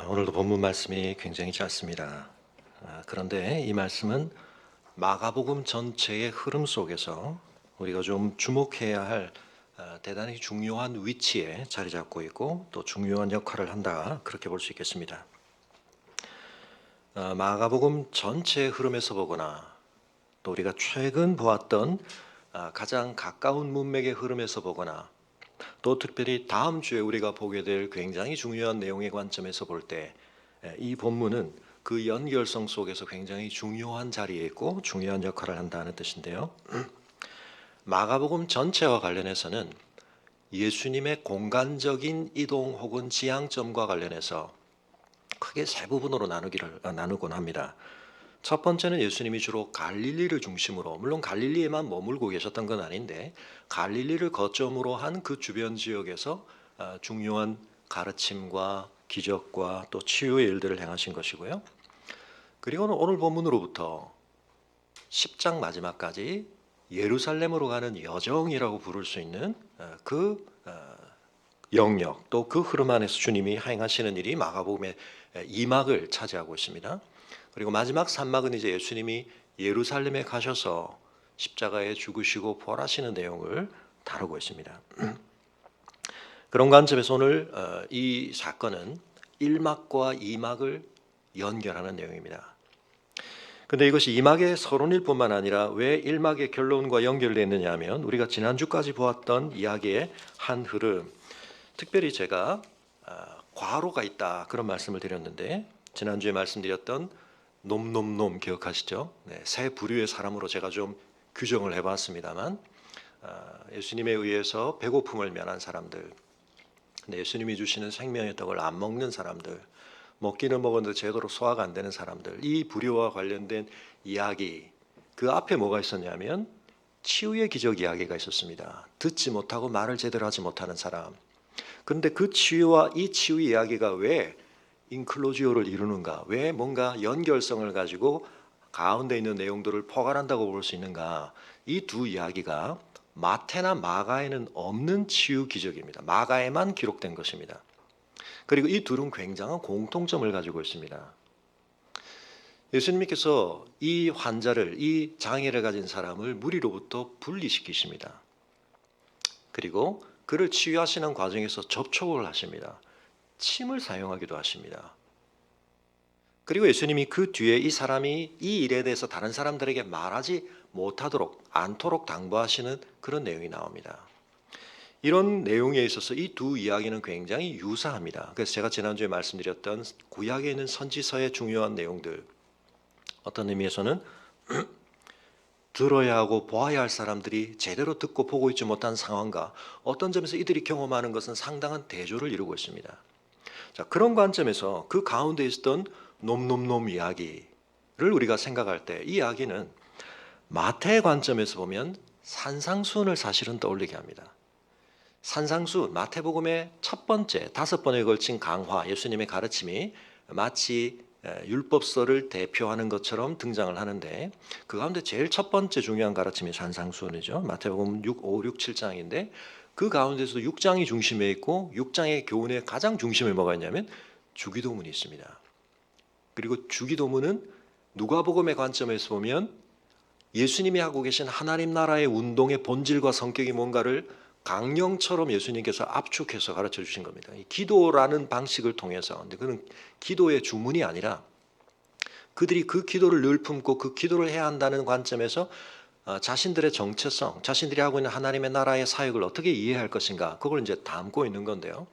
오늘도 본문 말씀이 굉장히 짧습니다. 그런데 이 말씀은 마가복음 전체의 흐름 속에서 우리가 좀 주목해야 할 대단히 중요한 위치에 자리 잡고 있고 또 중요한 역할을 한다, 그렇게 볼 수 있겠습니다. 마가복음 전체의 흐름에서 보거나 또 우리가 최근 보았던 가장 가까운 문맥의 흐름에서 보거나 또 특별히 다음 주에 우리가 보게 될 굉장히 중요한 내용의 관점에서 볼 때 이 본문은 그 연결성 속에서 굉장히 중요한 자리에 있고 중요한 역할을 한다는 뜻인데요. 마가복음 전체와 관련해서는 예수님의 공간적인 이동 혹은 지향점과 관련해서 크게 세 부분으로 나누곤 합니다. 첫 번째는 예수님이 주로 갈릴리를 중심으로, 물론 갈릴리에만 머물고 계셨던 건 아닌데 갈릴리를 거점으로 한 그 주변 지역에서 중요한 가르침과 기적과 또 치유의 일들을 행하신 것이고요. 그리고는 오늘 본문으로부터 10장 마지막까지 예루살렘으로 가는 여정이라고 부를 수 있는 그 영역, 또 그 흐름 안에서 주님이 행하시는 일이 마가복음의 2막을 차지하고 있습니다. 그리고 마지막 3막은 이제 예수님이 예루살렘에 가셔서 십자가에 죽으시고 부활하시는 내용을 다루고 있습니다. 그런 관점에서 오늘 이 사건은 1막과 2막을 연결하는 내용입니다. 근데 이것이 2막의 서론일 뿐만 아니라 왜 1막의 결론과 연결되느냐 하면 우리가 지난주까지 보았던 이야기의 한 흐름, 특별히 제가 과로가 있다 그런 말씀을 드렸는데 지난주에 말씀드렸던 놈 기억하시죠? 네, 세 부류의 사람으로 제가 좀 규정을 해봤습니다만 예수님에 의해서 배고픔을 면한 사람들, 근데 예수님이 주시는 생명의 떡을 안 먹는 사람들, 먹기는 먹었는데 제대로 소화가 안 되는 사람들, 이 부류와 관련된 이야기, 그 앞에 뭐가 있었냐면 치유의 기적 이야기가 있었습니다. 듣지 못하고 말을 제대로 하지 못하는 사람. 그런데 그 치유와 이 치유 이야기가 왜 인클로지오를 이루는가, 왜 뭔가 연결성을 가지고 가운데 있는 내용들을 포괄한다고 볼 수 있는가, 이 두 이야기가 마태나 마가에는 없는 치유 기적입니다. 마가에만 기록된 것입니다. 그리고 이 둘은 굉장한 공통점을 가지고 있습니다. 예수님께서 이 환자를, 이 장애를 가진 사람을 무리로부터 분리시키십니다. 그리고 그를 치유하시는 과정에서 접촉을 하십니다. 침을 사용하기도 하십니다. 그리고 예수님이 그 뒤에 이 사람이 이 일에 대해서 다른 사람들에게 말하지 못하도록 않도록 당부하시는 그런 내용이 나옵니다. 이런 내용에 있어서 이 두 이야기는 굉장히 유사합니다. 그래서 제가 지난주에 말씀드렸던 구약에 있는 선지서의 중요한 내용들, 어떤 의미에서는 들어야 하고 보아야 할 사람들이 제대로 듣고 보고 있지 못한 상황과 어떤 점에서 이들이 경험하는 것은 상당한 대조를 이루고 있습니다. 자, 그런 관점에서 그 가운데 있었던 놈 이야기를 우리가 생각할 때 이 이야기는 마태의 관점에서 보면 산상수훈을 사실은 떠올리게 합니다. 산상수훈, 마태복음의 첫 번째 5번에 걸친 강화, 예수님의 가르침이 마치 율법서를 대표하는 것처럼 등장을 하는데 그 가운데 제일 첫 번째 중요한 가르침이 산상수훈이죠. 마태복음 6, 5, 6, 7장인데 그 가운데서도 6장이 중심에 있고 6장의 교훈의 가장 중심에 뭐가 있냐면 주기도문이 있습니다. 그리고 주기도문은 누가복음의 관점에서 보면 예수님이 하고 계신 하나님 나라의 운동의 본질과 성격이 뭔가를 강령처럼 예수님께서 압축해서 가르쳐 주신 겁니다. 이 기도라는 방식을 통해서, 근데 그는 기도의 주문이 아니라 그들이 그 기도를 늘 품고 그 기도를 해야 한다는 관점에서 자신들의 정체성, 자신들이 하고 있는 하나님의 나라의 사역을 어떻게 이해할 것인가, 그걸 이제 담고 있는 건데요.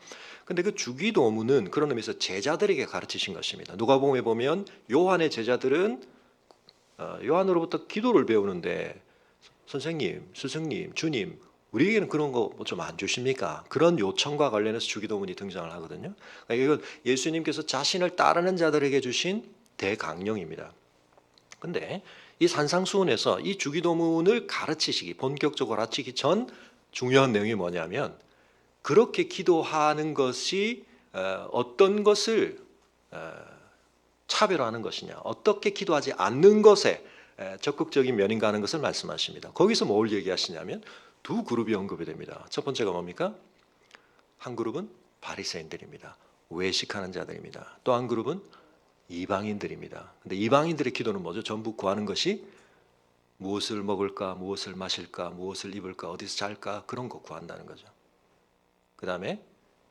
근데 그 주기도문은 그런 의미에서 제자들에게 가르치신 것입니다. 누가복음에 보면 요한의 제자들은 요한으로부터 기도를 배우는데 선생님, 스승님, 주님, 우리에게는 그런 거 뭐 좀 안 주십니까? 그런 요청과 관련해서 주기도문이 등장을 하거든요. 그러니까 이건 예수님께서 자신을 따르는 자들에게 주신 대강령입니다. 근데 이 산상수훈에서 이 주기도문을 가르치시기, 본격적으로 가르치기 전 중요한 내용이 뭐냐면 그렇게 기도하는 것이 어떤 것을 차별화하는 것이냐, 어떻게 기도하지 않는 것에 적극적인 면인가 하는 것을 말씀하십니다. 거기서 뭘 얘기하시냐면 두 그룹이 언급이 됩니다. 첫 번째가 뭡니까? 한 그룹은 바리새인들입니다. 외식하는 자들입니다. 또 한 그룹은 이방인들입니다. 근데 이방인들의 기도는 뭐죠? 전부 구하는 것이 무엇을 먹을까, 무엇을 마실까, 무엇을 입을까, 어디서 잘까 그런 거 구한다는 거죠. 그 다음에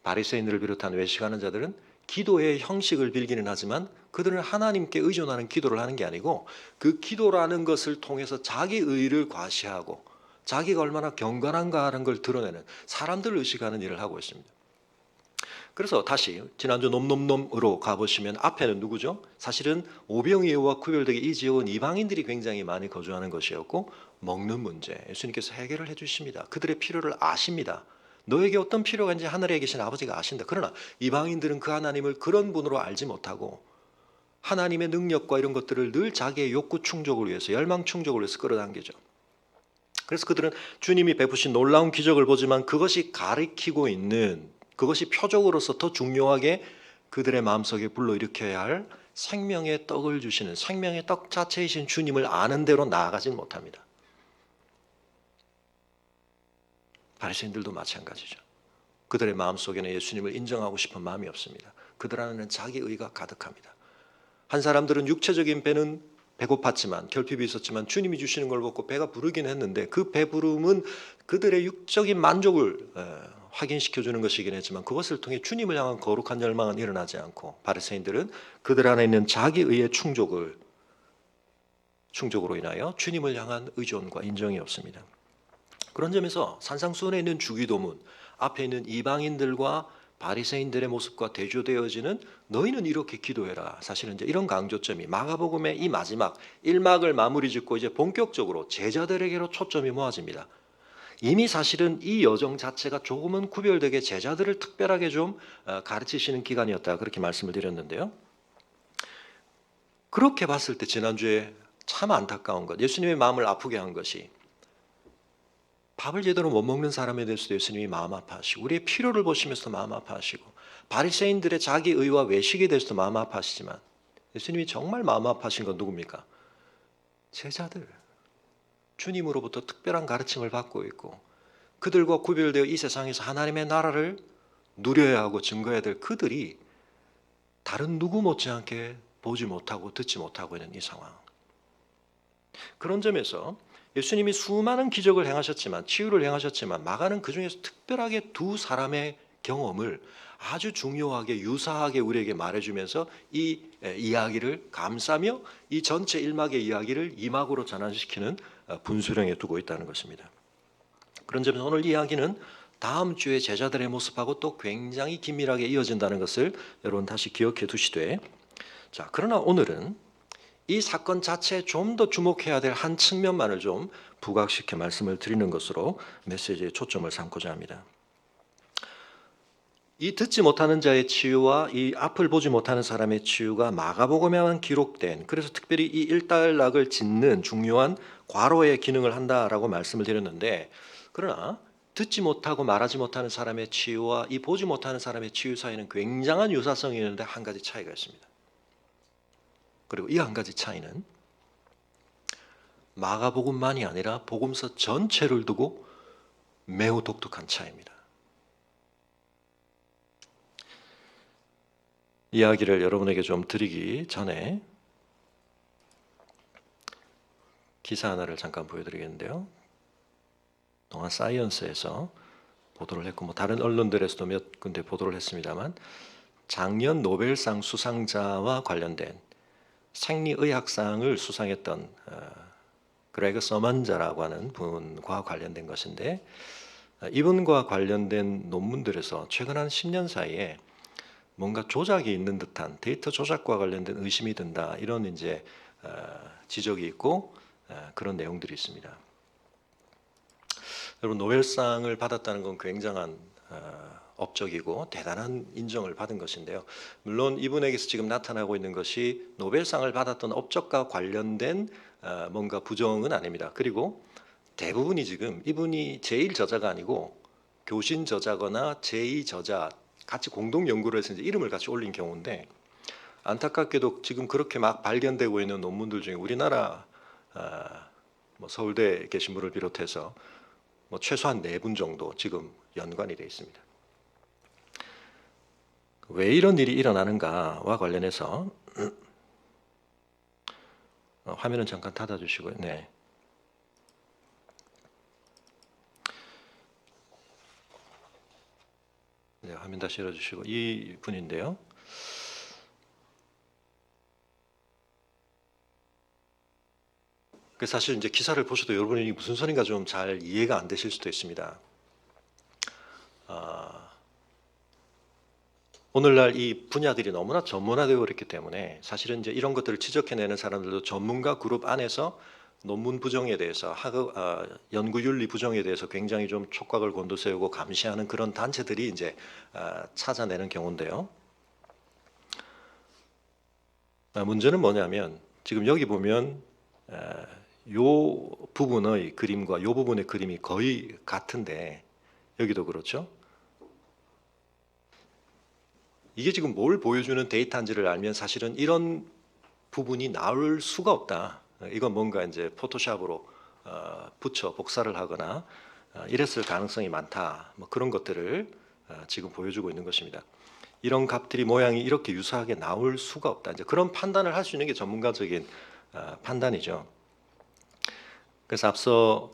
바리새인들을 비롯한 외식하는 자들은 기도의 형식을 빌기는 하지만 그들은 하나님께 의존하는 기도를 하는 게 아니고 그 기도라는 것을 통해서 자기 의를 과시하고 자기가 얼마나 경건한가 하는 걸 드러내는 사람들을 의식하는 일을 하고 있습니다. 그래서 다시 지난주 놈놈놈으로 가보시면 앞에는 누구죠? 사실은 오병이어와 구별되게 이 지역은 이방인들이 굉장히 많이 거주하는 것이었고 먹는 문제 예수님께서 해결을 해주십니다. 그들의 필요를 아십니다. 너에게 어떤 필요가 있는지 하늘에 계신 아버지가 아신다. 그러나 이방인들은 그 하나님을 그런 분으로 알지 못하고 하나님의 능력과 이런 것들을 늘 자기의 욕구 충족을 위해서 열망 충족을 위해서 끌어당기죠. 그래서 그들은 주님이 베푸신 놀라운 기적을 보지만 그것이 가리키고 있는 그것이 표적으로서 더 중요하게 그들의 마음속에 불러일으켜야 할 생명의 떡을 주시는 생명의 떡 자체이신 주님을 아는 대로 나아가진 못합니다. 바리새인들도 마찬가지죠. 그들의 마음속에는 예수님을 인정하고 싶은 마음이 없습니다. 그들 안에는 자기 의가 가득합니다. 한 사람들은 육체적인 배는 배고팠지만 결핍이 있었지만 주님이 주시는 걸 먹고 배가 부르긴 했는데 그 배부름은 그들의 육적인 만족을 확인시켜주는 것이긴 했지만 그것을 통해 주님을 향한 거룩한 열망은 일어나지 않고 바리새인들은 그들 안에 있는 자기 의의 충족으로 인하여 주님을 향한 의존과 인정이 없습니다. 그런 점에서 산상수훈에 있는 주기도문 앞에 있는 이방인들과 바리새인들의 모습과 대조되어지는 너희는 이렇게 기도해라. 사실은 이제 이런 강조점이 마가복음의 이 마지막 1막을 마무리 짓고 이제 본격적으로 제자들에게로 초점이 모아집니다. 이미 사실은 이 여정 자체가 조금은 구별되게 제자들을 특별하게 좀 가르치시는 기간이었다 그렇게 말씀을 드렸는데요. 그렇게 봤을 때 지난주에 참 안타까운 것 예수님의 마음을 아프게 한 것이 밥을 제대로 못 먹는 사람에 대해서도 예수님이 마음 아파하시고 우리의 필요를 보시면서도 마음 아파하시고 바리새인들의 자기 의와 외식에 대해서도 마음 아파하시지만 예수님이 정말 마음 아파하신 건 누굽니까? 제자들. 주님으로부터 특별한 가르침을 받고 있고 그들과 구별되어 이 세상에서 하나님의 나라를 누려야 하고 증거해야 될 그들이 다른 누구 못지않게 보지 못하고 듣지 못하고 있는 이 상황. 그런 점에서 예수님이 수많은 기적을 행하셨지만 치유를 행하셨지만 마가는 그중에서 특별하게 두 사람의 경험을 아주 중요하게 유사하게 우리에게 말해주면서 이 이야기를 감싸며 이 전체 1막의 이야기를 2막으로 전환시키는 분수령에 두고 있다는 것입니다. 그런 점에서 오늘 이야기는 다음 주에 제자들의 모습하고 또 굉장히 긴밀하게 이어진다는 것을 여러분 다시 기억해 두시되 자 그러나 오늘은 이 사건 자체에 좀 더 주목해야 될 한 측면만을 좀 부각시켜 말씀을 드리는 것으로 메시지에 초점을 삼고자 합니다. 이 듣지 못하는 자의 치유와 이 앞을 보지 못하는 사람의 치유가 마가복음에만 기록된 그래서 특별히 이 일단락을 짓는 중요한 괄호의 기능을 한다라고 말씀을 드렸는데 그러나 듣지 못하고 말하지 못하는 사람의 치유와 이 보지 못하는 사람의 치유 사이에는 굉장한 유사성이 있는데 한 가지 차이가 있습니다. 그리고 이 한 가지 차이는 마가복음만이 아니라 복음서 전체를 두고 매우 독특한 차이입니다. 이야기를 여러분에게 좀 드리기 전에 기사 하나를 잠깐 보여드리겠는데요. 동안 사이언스에서 보도를 했고 다른 언론들에서도 몇 군데 보도를 했습니다만 작년 노벨상 수상자와 관련된 생리의학상을 수상했던 그레그 서먼자라고 하는 분과 관련된 것인데 이분과 관련된 논문들에서 최근 한 10년 사이에 뭔가 조작이 있는 듯한 데이터 조작과 관련된 의심이 든다 이런 이제 지적이 있고 그런 내용들이 있습니다. 여러분 노벨상을 받았다는 건 굉장한 업적이고 대단한 인정을 받은 것인데요. 물론 이분에게서 지금 나타나고 있는 것이 노벨상을 받았던 업적과 관련된 뭔가 부정은 아닙니다. 그리고 대부분이 지금 이분이 제1 저자가 아니고 교신 저자거나 제2 저자 같이 공동 연구를 해서 이제 이름을 같이 올린 경우인데 안타깝게도 지금 그렇게 막 발견되고 있는 논문들 중에 우리나라 서울대에 계신 분을 비롯해서 최소한 4분 정도 지금 연관이 되어 있습니다. 왜 이런 일이 일어나는가와 관련해서 화면은 잠깐 닫아주시고요. 네. 네, 화면 다시 열어주시고 이 분인데요. 그 사실 이제 기사를 보셔도 여러분이 무슨 소린가 좀 잘 이해가 안 되실 수도 있습니다. 오늘날 이 분야들이 너무나 전문화되어 있기 때문에 사실은 이제 이런 것들을 지적해내는 사람들도 전문가 그룹 안에서 논문 부정에 대해서 연구윤리 부정에 대해서 굉장히 좀 촉각을 곤두세우고 감시하는 그런 단체들이 이제 찾아내는 경우인데요. 문제는 뭐냐면 지금 여기 보면 요 부분의 그림과 요 부분의 그림이 거의 같은데 여기도 그렇죠. 이게 지금 뭘 보여주는 데이터인지를 알면 사실은 이런 부분이 나올 수가 없다. 이건 뭔가 이제 포토샵으로 붙여 복사를 하거나 이랬을 가능성이 많다. 뭐 그런 것들을 지금 보여주고 있는 것입니다. 이런 값들이 모양이 이렇게 유사하게 나올 수가 없다. 이제 그런 판단을 할 수 있는 게 전문가적인 판단이죠. 그래서 앞서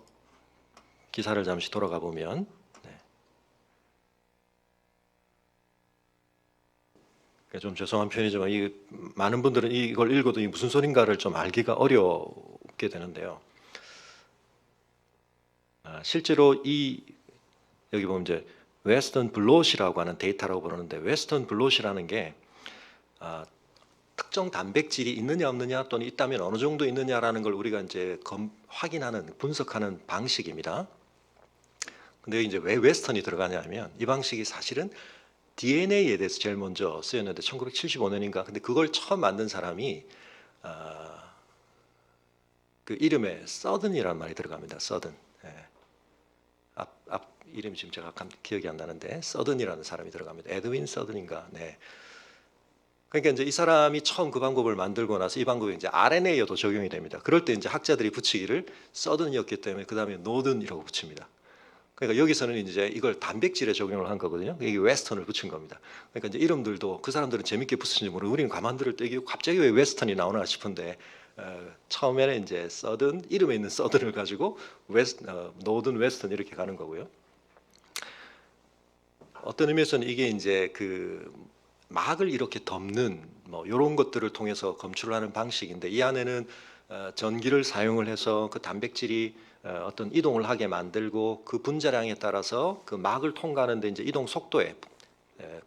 기사를 잠시 돌아가 보면 좀 죄송한 표현이지만 이 많은 분들은 이걸 읽어도 이 무슨 소린가를 좀 알기가 어렵게 되는데요. 실제로 이 여기 보면 이제 웨스턴 블롯이라고 하는 데이터라고 부르는데 웨스턴 블롯이라는 게 특정 단백질이 있느냐 없느냐 또는 있다면 어느 정도 있느냐라는 걸 우리가 이제 확인하는 분석하는 방식입니다. 근데 이제 왜 웨스턴이 들어가냐면 이 방식이 사실은 DNA에 대해서 제일 먼저 쓰였는데 1975년인가. 근데 그걸 처음 만든 사람이 그 이름에 서든이라는 말이 들어갑니다. 서든. 예. 앞 이름이 지금 제가 기억이 안 나는데 서든이라는 사람이 들어갑니다. 에드윈 서든인가. 네. 그러니까 이제 이 사람이 처음 그 방법을 만들고 나서 이 방법이 이제 RNA에도 적용이 됩니다. 그럴 때 이제 학자들이 붙이기를 서든이었기 때문에 그 다음에 노든이라고 붙입니다. 그러니까 여기서는 이제 이걸 단백질에 적용을 한 거거든요. 이게 웨스턴을 붙인 겁니다. 그러니까 이제 이름들도 그 사람들은 재밌게 붙였는지 모르고 우리는 가만 들을 때 이게 갑자기 왜 웨스턴이 나오나 싶은데 처음에는 이제 서든 이름에 있는 서든을 가지고 노든 웨스턴 이렇게 가는 거고요. 어떤 의미에서는 이게 이제 그 막을 이렇게 덮는 뭐 이런 것들을 통해서 검출을 하는 방식인데 이 안에는 전기를 사용을 해서 그 단백질이 어떤 이동을 하게 만들고 그 분자량에 따라서 그 막을 통과하는데 이제 이동 속도에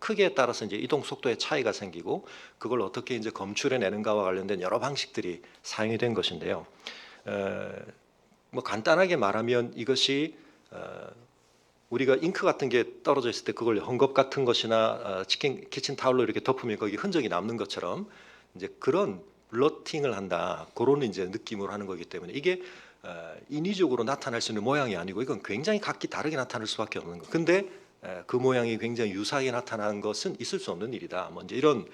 크기에 따라서 이제 이동 속도의 차이가 생기고 그걸 어떻게 이제 검출해 내는가와 관련된 여러 방식들이 사용이 된 것인데요. 뭐 간단하게 말하면 이것이 우리가 잉크 같은 게 떨어져 있을 때 그걸 헝겊 같은 것이나 키친 타올로 이렇게 덮으면 거기 흔적이 남는 것처럼 이제 그런 블러팅을 한다. 그런 이제 느낌으로 하는 거기 때문에 이게 인위적으로 나타날 수 있는 모양이 아니고 이건 굉장히 각기 다르게 나타날 수밖에 없는 거. 근데 그 모양이 굉장히 유사하게 나타나는 것은 있을 수 없는 일이다. 뭐 이제 이런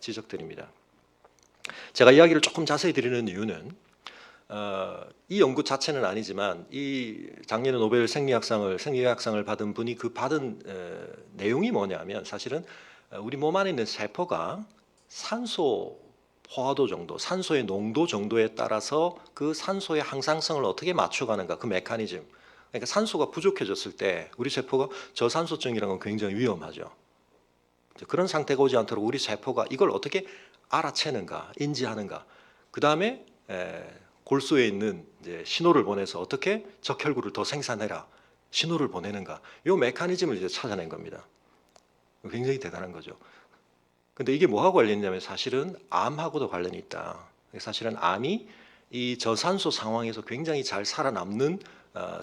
지적들입니다. 제가 이야기를 조금 자세히 드리는 이유는 이 연구 자체는 아니지만 이 작년에 노벨 생리학상을 받은 분이 그 받은 내용이 뭐냐면 사실은 우리 몸 안에 있는 세포가 산소 포화도 정도, 산소의 농도 정도에 따라서 그 산소의 항상성을 어떻게 맞춰가는가 그 메커니즘. 그러니까 산소가 부족해졌을 때 우리 세포가 저산소증이라는 건 굉장히 위험하죠. 그런 상태가 오지 않도록 우리 세포가 이걸 어떻게 알아채는가, 인지하는가. 그 다음에 골수에 있는 이제 신호를 보내서 어떻게 적혈구를 더 생산해라 신호를 보내는가. 이 메커니즘을 이제 찾아낸 겁니다. 굉장히 대단한 거죠. 근데 이게 뭐하고 관련이냐면 사실은 암하고도 관련이 있다. 사실은 암이 이 저산소 상황에서 굉장히 잘 살아남는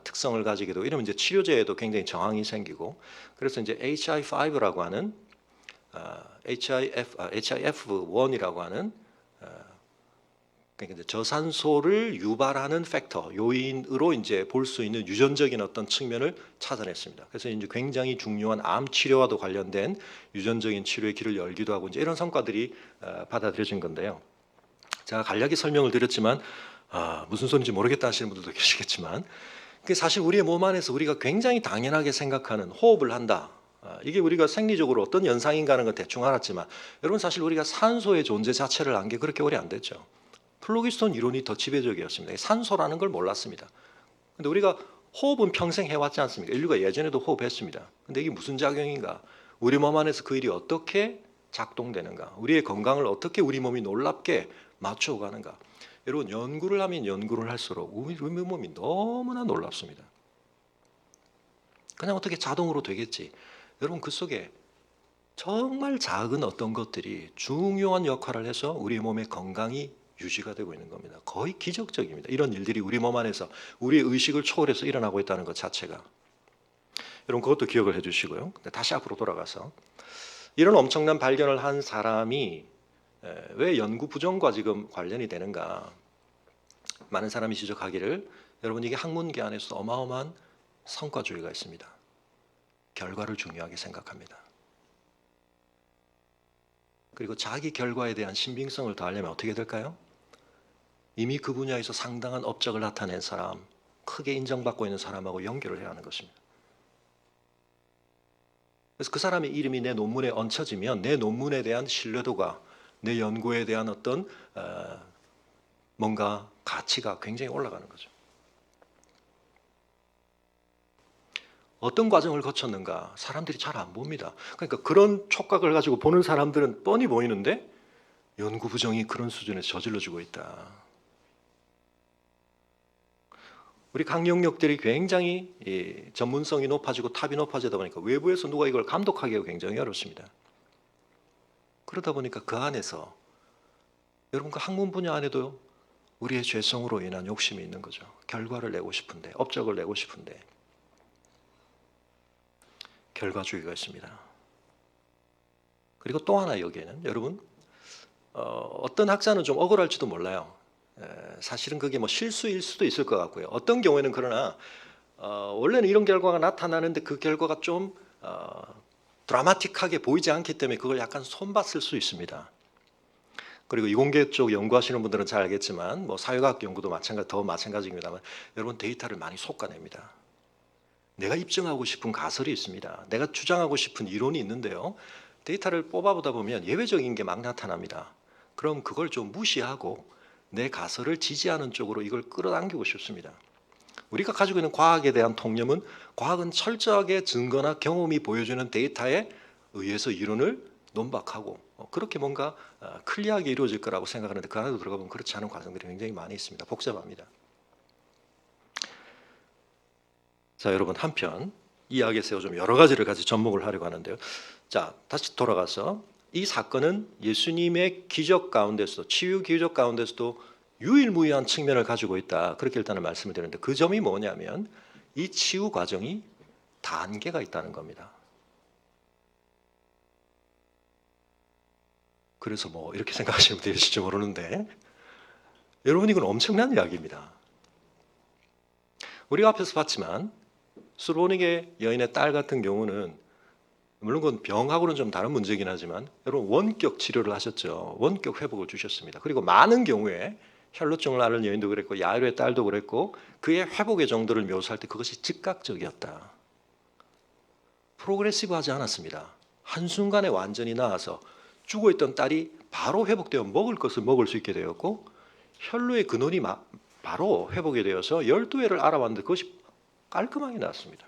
특성을 가지게 되고 이러면 이제 치료제에도 굉장히 저항이 생기고 그래서 이제 HI5라고 하는 HIF1이라고 하는 그러니까 이제 저산소를 유발하는 팩터 요인으로 이제 볼 수 있는 유전적인 어떤 측면을 찾아냈습니다. 그래서 이제 굉장히 중요한 암 치료와도 관련된 유전적인 치료의 길을 열기도 하고 이제 이런 성과들이 받아들여진 건데요. 제가 간략히 설명을 드렸지만 무슨 소리인지 모르겠다 하시는 분들도 계시겠지만 사실 우리의 몸 안에서 우리가 굉장히 당연하게 생각하는 호흡을 한다. 이게 우리가 생리적으로 어떤 현상인가 하는 건 대충 알았지만 여러분 사실 우리가 산소의 존재 자체를 안 게 그렇게 오래 안 됐죠. 플로기스톤 이론이 더 지배적이었습니다. 산소라는 걸 몰랐습니다. 근데 우리가 호흡은 평생 해왔지 않습니까? 인류가 예전에도 호흡했습니다. 근데 이게 무슨 작용인가? 우리 몸 안에서 그 일이 어떻게 작동되는가? 우리의 건강을 어떻게 우리 몸이 놀랍게 맞춰가는가? 여러분 연구를 하면 연구를 할수록 우리 몸이 너무나 놀랍습니다. 그냥 어떻게 자동으로 되겠지? 여러분 그 속에 정말 작은 어떤 것들이 중요한 역할을 해서 우리 몸의 건강이 유지가 되고 있는 겁니다. 거의 기적적입니다. 이런 일들이 우리 몸 안에서 우리의 의식을 초월해서 일어나고 있다는 것 자체가. 여러분 그것도 기억을 해주시고요. 근데 다시 앞으로 돌아가서 이런 엄청난 발견을 한 사람이 왜 연구 부정과 지금 관련이 되는가? 많은 사람이 지적하기를 여러분 이게 학문계 안에서 어마어마한 성과주의가 있습니다. 결과를 중요하게 생각합니다. 그리고 자기 결과에 대한 신빙성을 더하려면 어떻게 될까요? 이미 그 분야에서 상당한 업적을 나타낸 사람, 크게 인정받고 있는 사람하고 연결을 해야 하는 것입니다. 그래서 그 사람의 이름이 내 논문에 얹혀지면 내 논문에 대한 신뢰도가 내 연구에 대한 어떤 뭔가 가치가 굉장히 올라가는 거죠. 어떤 과정을 거쳤는가 사람들이 잘 안 봅니다. 그러니까 그런 촉각을 가지고 보는 사람들은 뻔히 보이는데 연구 부정이 그런 수준에서 저질러지고 있다. 우리 각 영역들이 굉장히 전문성이 높아지고 탑이 높아지다 보니까 외부에서 누가 이걸 감독하기가 굉장히 어렵습니다. 그러다 보니까 그 안에서 여러분 그 학문 분야 안에도 우리의 죄성으로 인한 욕심이 있는 거죠. 결과를 내고 싶은데, 업적을 내고 싶은데 결과주의가 있습니다. 그리고 또 하나 여기에는 여러분 어떤 학자는 좀 억울할지도 몰라요. 사실은 그게 뭐 실수일 수도 있을 것 같고요. 어떤 경우에는 그러나 원래는 이런 결과가 나타나는데 그 결과가 좀 드라마틱하게 보이지 않기 때문에 그걸 약간 손봤을 수 있습니다. 그리고 이공계 쪽 연구하시는 분들은 잘 알겠지만 뭐 사회과학 연구도 더 마찬가지입니다만 여러분 데이터를 많이 솎아냅니다. 내가 입증하고 싶은 가설이 있습니다. 내가 주장하고 싶은 이론이 있는데요. 데이터를 뽑아보다 보면 예외적인 게 막 나타납니다. 그럼 그걸 좀 무시하고 내 가설을 지지하는 쪽으로 이걸 끌어당기고 싶습니다. 우리가 가지고 있는 과학에 대한 통념은 과학은 철저하게 증거나 경험이 보여주는 데이터에 의해서 이론을 논박하고 그렇게 뭔가 클리어하게 이루어질 거라고 생각하는데 그 안에도 들어가 보면 그렇지 않은 과정들이 굉장히 많이 있습니다. 복잡합니다. 자, 여러분 한편 이 이야기에서 좀 여러 가지를 같이 접목을 하려고 하는데요. 자, 다시 돌아가서 이 사건은 예수님의 기적 가운데서도 치유 기적 가운데서도 유일무이한 측면을 가지고 있다. 그렇게 일단은 말씀을 드리는데 그 점이 뭐냐면 이 치유 과정이 단계가 있다는 겁니다. 그래서 뭐 이렇게 생각하시는 분들이 있을지 모르는데 여러분 이건 엄청난 이야기입니다. 우리가 앞에서 봤지만 수로닉의 여인의 딸 같은 경우는 물론 그건 병하고는 좀 다른 문제긴 하지만 여러분 원격 치료를 하셨죠. 원격 회복을 주셨습니다. 그리고 많은 경우에 혈루증을 앓는 여인도 그랬고 야이로의 딸도 그랬고 그의 회복의 정도를 묘사할 때 그것이 즉각적이었다. 프로그레시브하지 않았습니다. 한순간에 완전히 나아서 죽어있던 딸이 바로 회복되어 먹을 것을 먹을 수 있게 되었고 혈루의 근원이 바로 회복이 되어서 12회를 알아봤는데 그것이 깔끔하게 나왔습니다.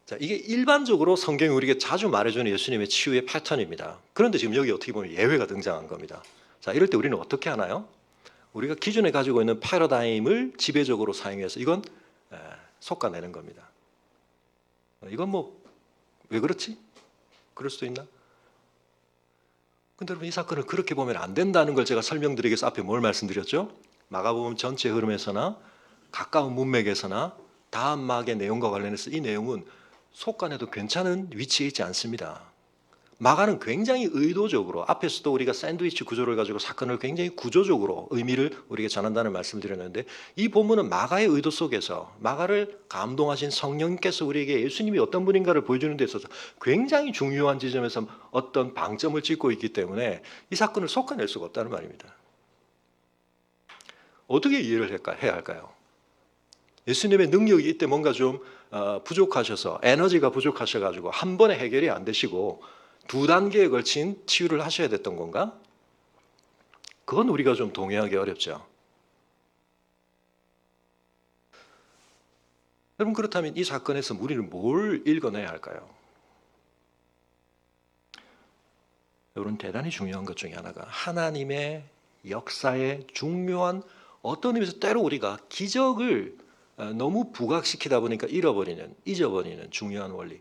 자, 이게 일반적으로 성경이 우리에게 자주 말해주는 예수님의 치유의 패턴입니다. 그런데 지금 여기 어떻게 보면 예외가 등장한 겁니다. 자, 이럴 때 우리는 어떻게 하나요? 우리가 기존에 가지고 있는 패러다임을 지배적으로 사용해서 이건 솎아내는 겁니다. 이건 뭐 왜 그렇지? 그럴 수도 있나? 근데 여러분 이 사건을 그렇게 보면 안 된다는 걸 제가 설명드리기 위해서 앞에 뭘 말씀드렸죠? 마가복음 전체 흐름에서나 가까운 문맥에서나 다음 막의 내용과 관련해서 이 내용은 속간에도 괜찮은 위치에 있지 않습니다. 마가는 굉장히 의도적으로 앞에서도 우리가 샌드위치 구조를 가지고 사건을 굉장히 구조적으로 의미를 우리에게 전한다는 말씀을 드렸는데 이 본문은 마가의 의도 속에서 마가를 감동하신 성령께서 우리에게 예수님이 어떤 분인가를 보여주는 데 있어서 굉장히 중요한 지점에서 어떤 방점을 찍고 있기 때문에 이 사건을 속아낼 수가 없다는 말입니다. 어떻게 이해를 해야 할까요? 예수님의 능력이 이때 뭔가 좀 부족하셔서 에너지가 부족하셔가지고 한 번에 해결이 안 되시고 두 단계에 걸친 치유를 하셔야 됐던 건가? 그건 우리가 좀 동의하기 어렵죠. 여러분 그렇다면 이 사건에서 우리는 뭘 읽어내야 할까요? 여러분 대단히 중요한 것 중에 하나가 하나님의 역사의 중요한 어떤 의미에서 때로 우리가 기적을 너무 부각시키다 보니까 잊어버리는 중요한 원리.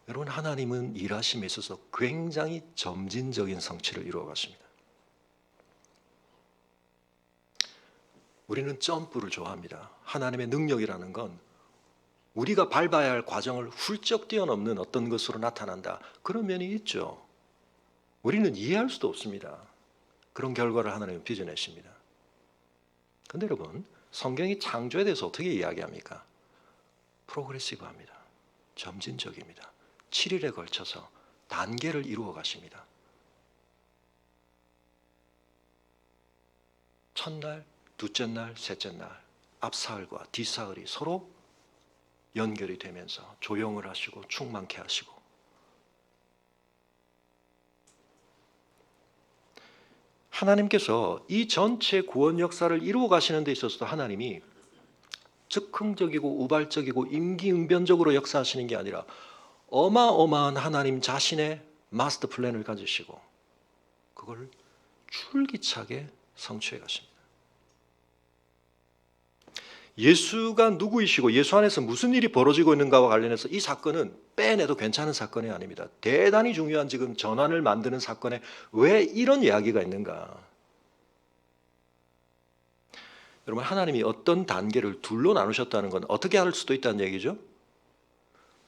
여러분 하나님은 일하심에 있어서 굉장히 점진적인 성취를 이루어 가십니다. 우리는 점프를 좋아합니다. 하나님의 능력이라는 건 우리가 밟아야 할 과정을 훌쩍 뛰어넘는 어떤 것으로 나타난다. 그런 면이 있죠. 우리는 이해할 수도 없습니다. 그런 결과를 하나님은 빚어내십니다. 그런데 여러분 성경이 창조에 대해서 어떻게 이야기합니까? 프로그레시브합니다. 점진적입니다. 7일에 걸쳐서 단계를 이루어 가십니다. 첫날, 둘째 날, 셋째 날 앞사흘과 뒷사흘이 서로 연결이 되면서 조용을 하시고 충만케 하시고 하나님께서 이 전체 구원 역사를 이루어 가시는 데 있어서도 하나님이 즉흥적이고 우발적이고 임기응변적으로 역사하시는 게 아니라 어마어마한 하나님 자신의 마스터 플랜을 가지시고 그걸 줄기차게 성취해 가십니다. 예수가 누구이시고 예수 안에서 무슨 일이 벌어지고 있는가와 관련해서 이 사건은 빼내도 괜찮은 사건이 아닙니다. 대단히 중요한 지금 전환을 만드는 사건에 왜 이런 이야기가 있는가? 여러분 하나님이 어떤 단계를 둘로 나누셨다는 건 어떻게 할 수도 있다는 얘기죠?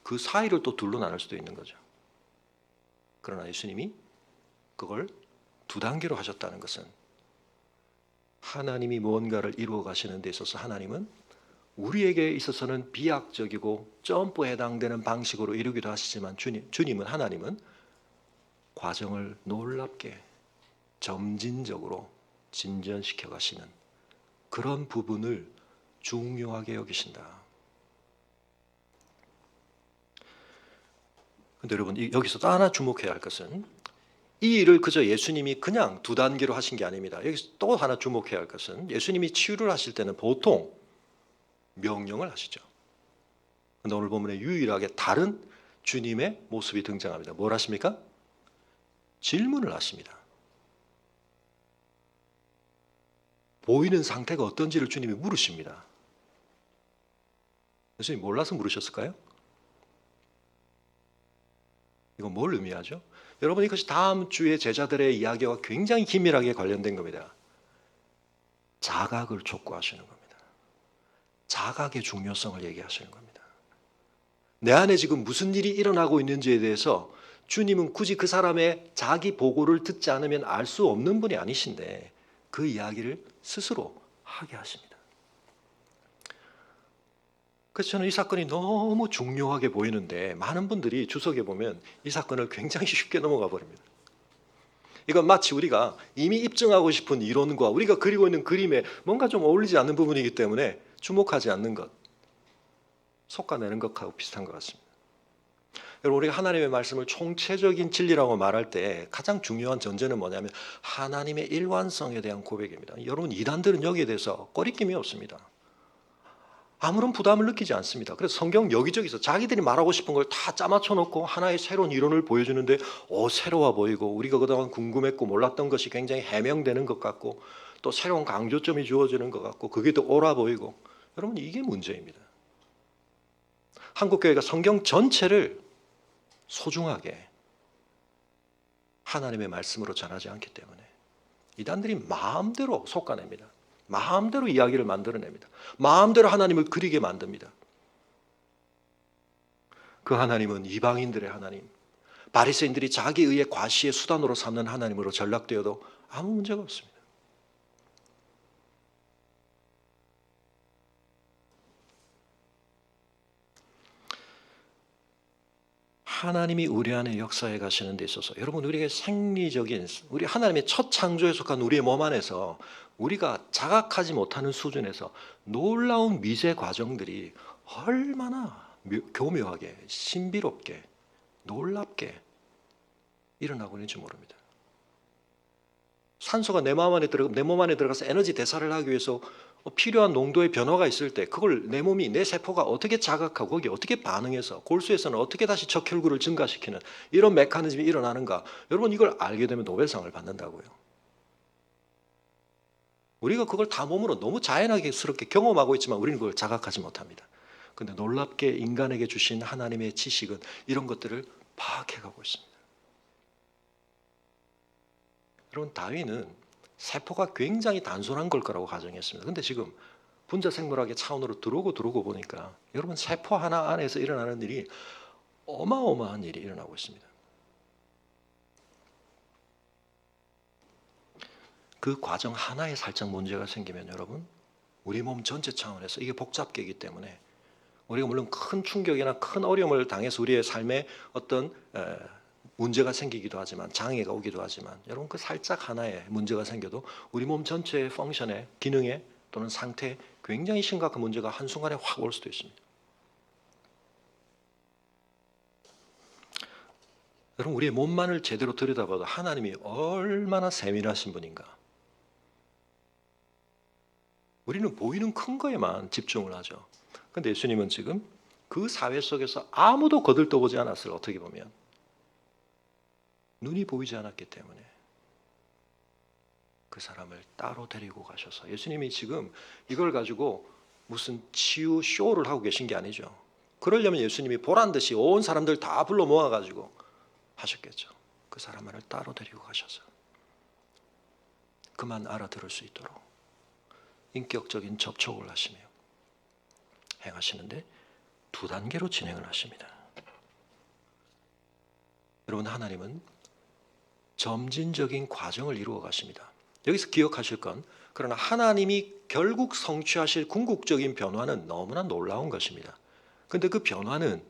그 사이를 또 둘로 나눌 수도 있는 거죠. 그러나 예수님이 그걸 두 단계로 하셨다는 것은 하나님이 무언가를 이루어 가시는 데 있어서 하나님은 우리에게 있어서는 비약적이고 점프에 해당되는 방식으로 이루기도 하시지만 주님은 하나님은 과정을 놀랍게 점진적으로 진전시켜 가시는 그런 부분을 중요하게 여기신다. 그런데 여러분 여기서 또 하나 주목해야 할 것은 이 일을 그저 예수님이 그냥 두 단계로 하신 게 아닙니다. 여기서 또 하나 주목해야 할 것은 예수님이 치유를 하실 때는 보통 명령을 하시죠. 그런데 오늘 본문에 유일하게 다른 주님의 모습이 등장합니다. 뭘 하십니까? 질문을 하십니다. 보이는 상태가 어떤지를 주님이 물으십니다. 예수님 몰라서 물으셨을까요? 이건 뭘 의미하죠? 여러분 이것이 다음 주에 제자들의 이야기와 굉장히 긴밀하게 관련된 겁니다. 자각을 촉구하시는 겁니다. 자각의 중요성을 얘기하시는 겁니다. 내 안에 지금 무슨 일이 일어나고 있는지에 대해서 주님은 굳이 그 사람의 자기 보고를 듣지 않으면 알 수 없는 분이 아니신데 그 이야기를 스스로 하게 하십니다. 그래서 저는 이 사건이 너무 중요하게 보이는데 많은 분들이 주석에 보면 이 사건을 굉장히 쉽게 넘어가 버립니다. 이건 마치 우리가 이미 입증하고 싶은 이론과 우리가 그리고 있는 그림에 뭔가 좀 어울리지 않는 부분이기 때문에 주목하지 않는 것, 속아내는 것하고 비슷한 것 같습니다. 여러분 우리가 하나님의 말씀을 총체적인 진리라고 말할 때 가장 중요한 전제는 뭐냐면 하나님의 일관성에 대한 고백입니다. 여러분 이단들은 여기에 대해서 꺼리낌이 없습니다. 아무런 부담을 느끼지 않습니다. 그래서 성경 여기저기서 자기들이 말하고 싶은 걸 다 짜맞춰 놓고 하나의 새로운 이론을 보여주는데 새로워 보이고 우리가 그동안 궁금했고 몰랐던 것이 굉장히 해명되는 것 같고 또 새로운 강조점이 주어지는 것 같고 그게 또 옳아 보이고 여러분 이게 문제입니다. 한국교회가 성경 전체를 소중하게 하나님의 말씀으로 전하지 않기 때문에 이단들이 마음대로 속아냅니다. 마음대로 이야기를 만들어냅니다. 마음대로 하나님을 그리게 만듭니다. 그 하나님은 이방인들의 하나님, 바리새인들이 자기 의의 과시의 수단으로 삼는 하나님으로 전락되어도 아무 문제가 없습니다. 하나님이 우리 안에 역사해 가시는 데 있어서 여러분 우리에게 생리적인 우리 하나님의 첫 창조에 속한 우리의 몸 안에서 우리가 자각하지 못하는 수준에서 놀라운 미세 과정들이 얼마나 교묘하게 신비롭게 놀랍게 일어나고 있는지 모릅니다. 산소가 내 몸 안에 들어가서 에너지 대사를 하기 위해서 필요한 농도의 변화가 있을 때 그걸 내 몸이 내 세포가 어떻게 자각하고 거기에 어떻게 반응해서 골수에서는 어떻게 다시 적혈구를 증가시키는 이런 메커니즘이 일어나는가, 여러분 이걸 알게 되면 노벨상을 받는다고요. 우리가 그걸 다 몸으로 너무 자연스럽게 경험하고 있지만 우리는 그걸 자각하지 못합니다. 그런데 놀랍게 인간에게 주신 하나님의 지식은 이런 것들을 파악해가고 있습니다. 여러분 다윈은 세포가 굉장히 단순한 걸 거라고 가정했습니다. 그런데 지금 분자 생물학의 차원으로 들어오고 보니까 여러분 세포 하나 안에서 일어나는 일이 어마어마한 일이 일어나고 있습니다. 그 과정 하나에 살짝 문제가 생기면 여러분 우리 몸 전체 차원에서 이게 복잡계이기 때문에 우리가 물론 큰 충격이나 큰 어려움을 당해서 우리의 삶에 어떤 문제가 생기기도 하지만 장애가 오기도 하지만 여러분 그 살짝 하나의 문제가 생겨도 우리 몸 전체의 펑션에 기능에 또는 상태에 굉장히 심각한 문제가 한순간에 확 올 수도 있습니다. 여러분 우리의 몸만을 제대로 들여다봐도 하나님이 얼마나 세밀하신 분인가. 우리는 보이는 큰 거에만 집중을 하죠. 그런데 예수님은 지금 그 사회 속에서 아무도 거들떠보지 않았어요. 어떻게 보면 눈이 보이지 않았기 때문에 그 사람을 따로 데리고 가셔서, 예수님이 지금 이걸 가지고 무슨 치유 쇼를 하고 계신 게 아니죠. 그러려면 예수님이 보란 듯이 온 사람들 다 불러 모아가지고 하셨겠죠. 그 사람을 따로 데리고 가셔서 그만 알아들을 수 있도록 인격적인 접촉을 하시며 행하시는데 두 단계로 진행을 하십니다. 여러분 하나님은 점진적인 과정을 이루어 가십니다. 여기서 기억하실 건, 그러나 하나님이 결국 성취하실 궁극적인 변화는 너무나 놀라운 것입니다. 그런데 그 변화는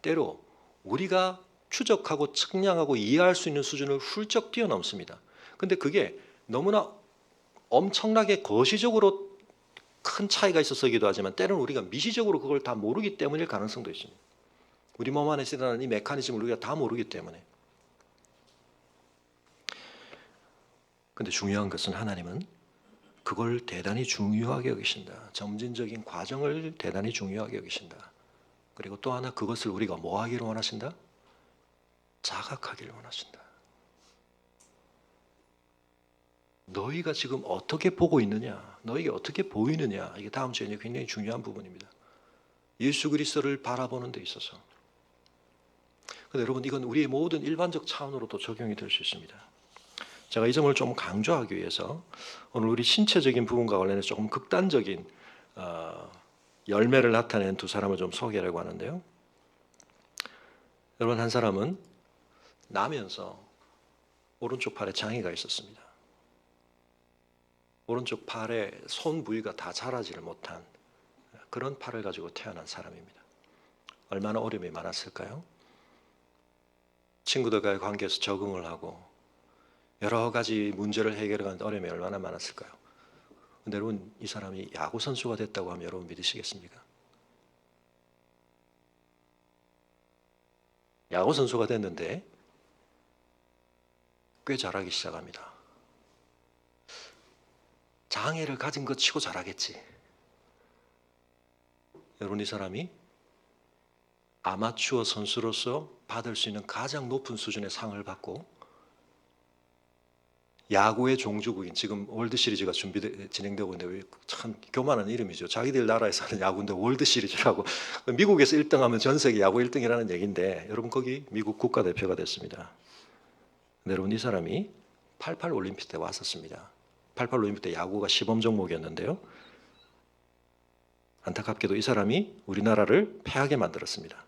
때로 우리가 추적하고 측량하고 이해할 수 있는 수준을 훌쩍 뛰어넘습니다. 그런데 그게 너무나 엄청나게 거시적으로 큰 차이가 있어서기도 하지만 때로는 우리가 미시적으로 그걸 다 모르기 때문일 가능성도 있습니다. 우리 몸 안에서 일어나는 이 메커니즘을 우리가 다 모르기 때문에. 그런데 중요한 것은 하나님은 그걸 대단히 중요하게 여기신다. 점진적인 과정을 대단히 중요하게 여기신다. 그리고 또 하나 그것을 우리가 뭐 하기를 원하신다? 자각하기를 원하신다. 너희가 지금 어떻게 보고 있느냐, 너희가 어떻게 보이느냐, 이게 다음 주에 굉장히 중요한 부분입니다. 예수 그리스도를 바라보는 데 있어서. 그런데 여러분 이건 우리의 모든 일반적 차원으로도 적용이 될 수 있습니다. 제가 이 점을 좀 강조하기 위해서 오늘 우리 신체적인 부분과 관련해서 조금 극단적인 열매를 나타낸 두 사람을 좀 소개하려고 하는데요. 여러분 한 사람은 나면서 오른쪽 팔에 장애가 있었습니다. 오른쪽 팔에 손 부위가 다 자라지를 못한 그런 팔을 가지고 태어난 사람입니다. 얼마나 어려움이 많았을까요? 친구들과의 관계에서 적응을 하고 여러 가지 문제를 해결하는 어려움이 얼마나 많았을까요? 근데 여러분 이 사람이 야구 선수가 됐다고 하면 여러분 믿으시겠습니까? 야구 선수가 됐는데 꽤 잘하기 시작합니다. 장애를 가진 것 치고 잘하겠지. 여러분 이 사람이 아마추어 선수로서 받을 수 있는 가장 높은 수준의 상을 받고 야구의 종주국인, 지금 월드시리즈가 진행되고 있는데 참 교만한 이름이죠. 자기들 나라에서 하는 야구인데 월드시리즈라고. 미국에서 1등하면 전 세계 야구 1등이라는 얘기인데 여러분 거기 미국 국가대표가 됐습니다. 근데 여러분 이 사람이 88 올림픽 때 왔었습니다. 88 올림픽 때 야구가 시범 종목이었는데요. 안타깝게도 이 사람이 우리나라를 패하게 만들었습니다.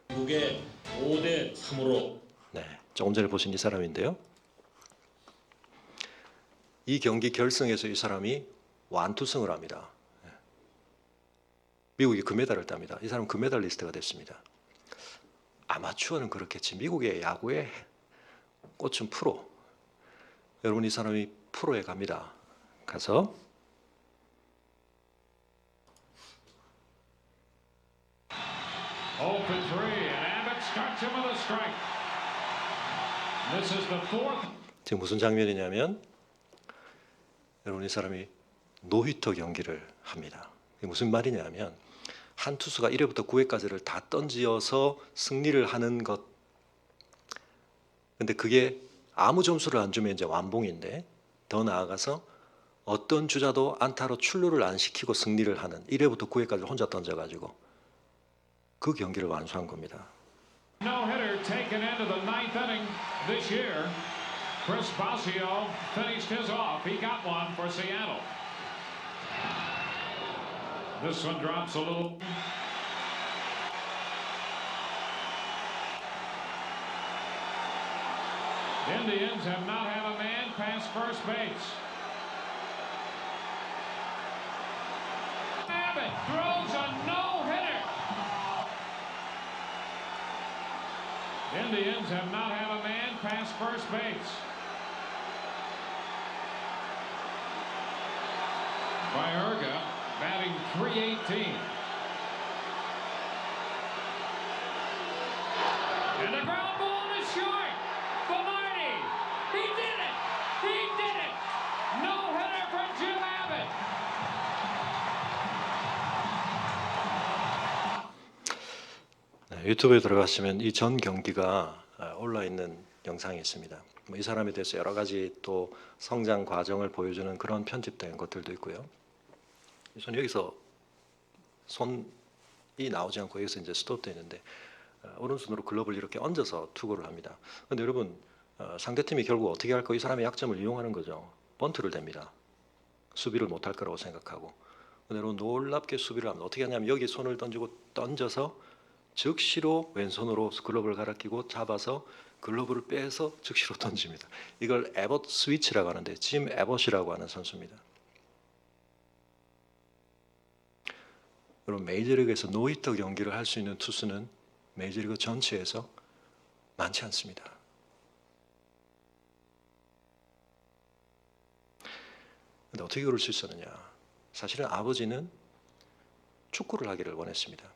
미국의 5대 3으로. 네, 조금 전에 보신 이 사람인데요. 이 경기 결승에서 이 사람이 완투승을 합니다. 미국이 금메달을 땁니다. 이 사람은 금메달리스트가 됐습니다. 아마추어는 그렇겠지. 미국의 야구의 꽃은 프로. 여러분 이 사람이 프로에 갑니다. 가서 Oh for 3, and Abbott starts him with a strike. This is the fourth. 지금 무슨 장면이냐면 여러분 이 사람이 노히터 경기를 합니다. 이게 무슨 말이냐면 한 투수가 1회부터 9회까지를 다 던지어서 승리를 하는 것. 근데 그게 아무 점수를 안 주면 이제 완봉인데 더 나아가서 어떤 주자도 안타로 출루를 안 시키고 승리를 하는 1회부터 9회까지 혼자 던져가지고 그 경기를 완수한 겁니다. No hitter taken into the ninth inning this year. Chris Bosio finished his off. He got one for Seattle. This one drops a little. Indians have not had a man past first base. Abbott throws a no-hitter. Indians have not had a man past first base. Baerga batting .318. And the ground ball is short. Velarde, he did it. He did it. No hitter for Jim Abbott. 네, 유튜브에 들어가시면 이 전 경기가 올라 있는 영상이 있습니다. 이 사람에 대해서 여러 가지 또 성장 과정을 보여주는 그런 편집된 것들도 있고요. 저는 여기서 손이 나오지 않고 여기서 이제 스톱되어 있는데 오른손으로 글러브를 이렇게 얹어서 투구를 합니다. 그런데 여러분 상대팀이 결국 어떻게 할까? 이 사람의 약점을 이용하는 거죠. 번트를 댑니다. 수비를 못할 거라고 생각하고. 근데 여러분 놀랍게 수비를 합니다. 어떻게 하냐면 여기 손을 던지고 던져서 즉시로 왼손으로 글러브를 갈아 끼고 잡아서 글러브를 빼서 즉시로 던집니다. 이걸 에봇 스위치라고 하는데 짐 에봇이라고 하는 선수입니다. 여러분 메이저리그에서 노히터 경기를 할 수 있는 투수는 메이저리그 전체에서 많지 않습니다. 근데 어떻게 그럴 수 있었느냐? 사실은 아버지는 축구를 하기를 원했습니다.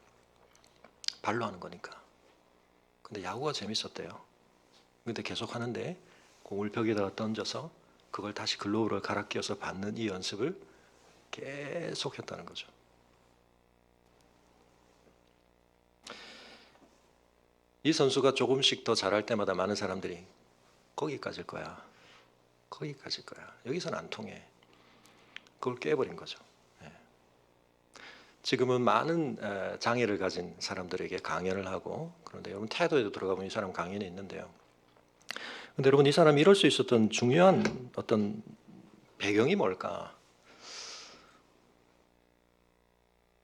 발로 하는 거니까. 근데 야구가 재밌었대요. 근데 계속 하는데 공을 벽에다가 던져서 그걸 다시 글로브를 갈아 끼워서 받는 이 연습을 계속 했다는 거죠. 이 선수가 조금씩 더 잘할 때마다 많은 사람들이 거기까지일 거야. 거기까지일 거야. 여기서는 안 통해. 그걸 깨버린 거죠. 지금은 많은 장애를 가진 사람들에게 강연을 하고, 그런데 여러분 테드에도 들어가보면 이 사람 강연이 있는데요. 근데 여러분 이 사람이 이럴 수 있었던 중요한 어떤 배경이 뭘까?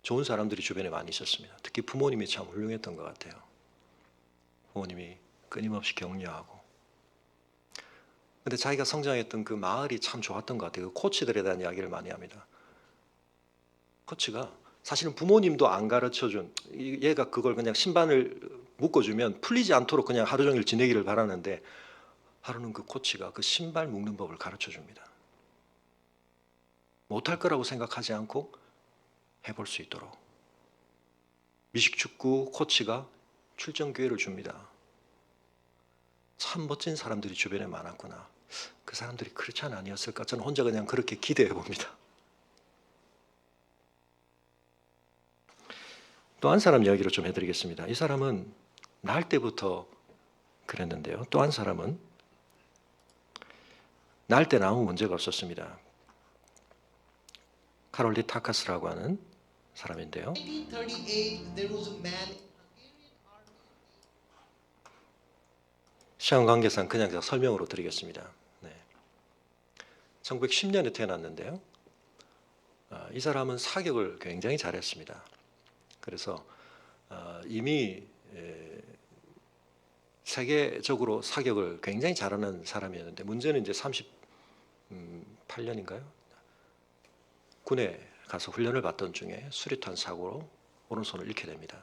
좋은 사람들이 주변에 많이 있었습니다. 특히 부모님이 참 훌륭했던 것 같아요. 부모님이 끊임없이 격려하고. 근데 자기가 성장했던 그 마을이 참 좋았던 것 같아요. 그 코치들에 대한 이야기를 많이 합니다. 코치가 사실은 부모님도 안 가르쳐준, 얘가 그걸 그냥 신발을 묶어주면 풀리지 않도록 그냥 하루 종일 지내기를 바라는데 하루는 그 코치가 그 신발 묶는 법을 가르쳐줍니다. 못할 거라고 생각하지 않고 해볼 수 있도록. 미식축구 코치가 출전 기회를 줍니다. 참 멋진 사람들이 주변에 많았구나. 그 사람들이 크리스찬 아니었을까? 저는 혼자 그냥 그렇게 기대해 봅니다. 또 한 사람 이야기를 좀 해드리겠습니다. 이 사람은 날 때부터 그랬는데요. 또 한 사람은 날 때는 아무 문제가 없었습니다. 카롤리 타카스라고 하는 사람인데요. 1938, there was a man. 시간 관계상 그냥 제가 설명으로 드리겠습니다. 네. 1910년에 태어났는데요. 이 사람은 사격을 굉장히 잘했습니다. 그래서 이미 세계적으로 사격을 굉장히 잘하는 사람이었는데 문제는 이제 38년인가요? 군에 가서 훈련을 받던 중에 수류탄 사고로 오른손을 잃게 됩니다.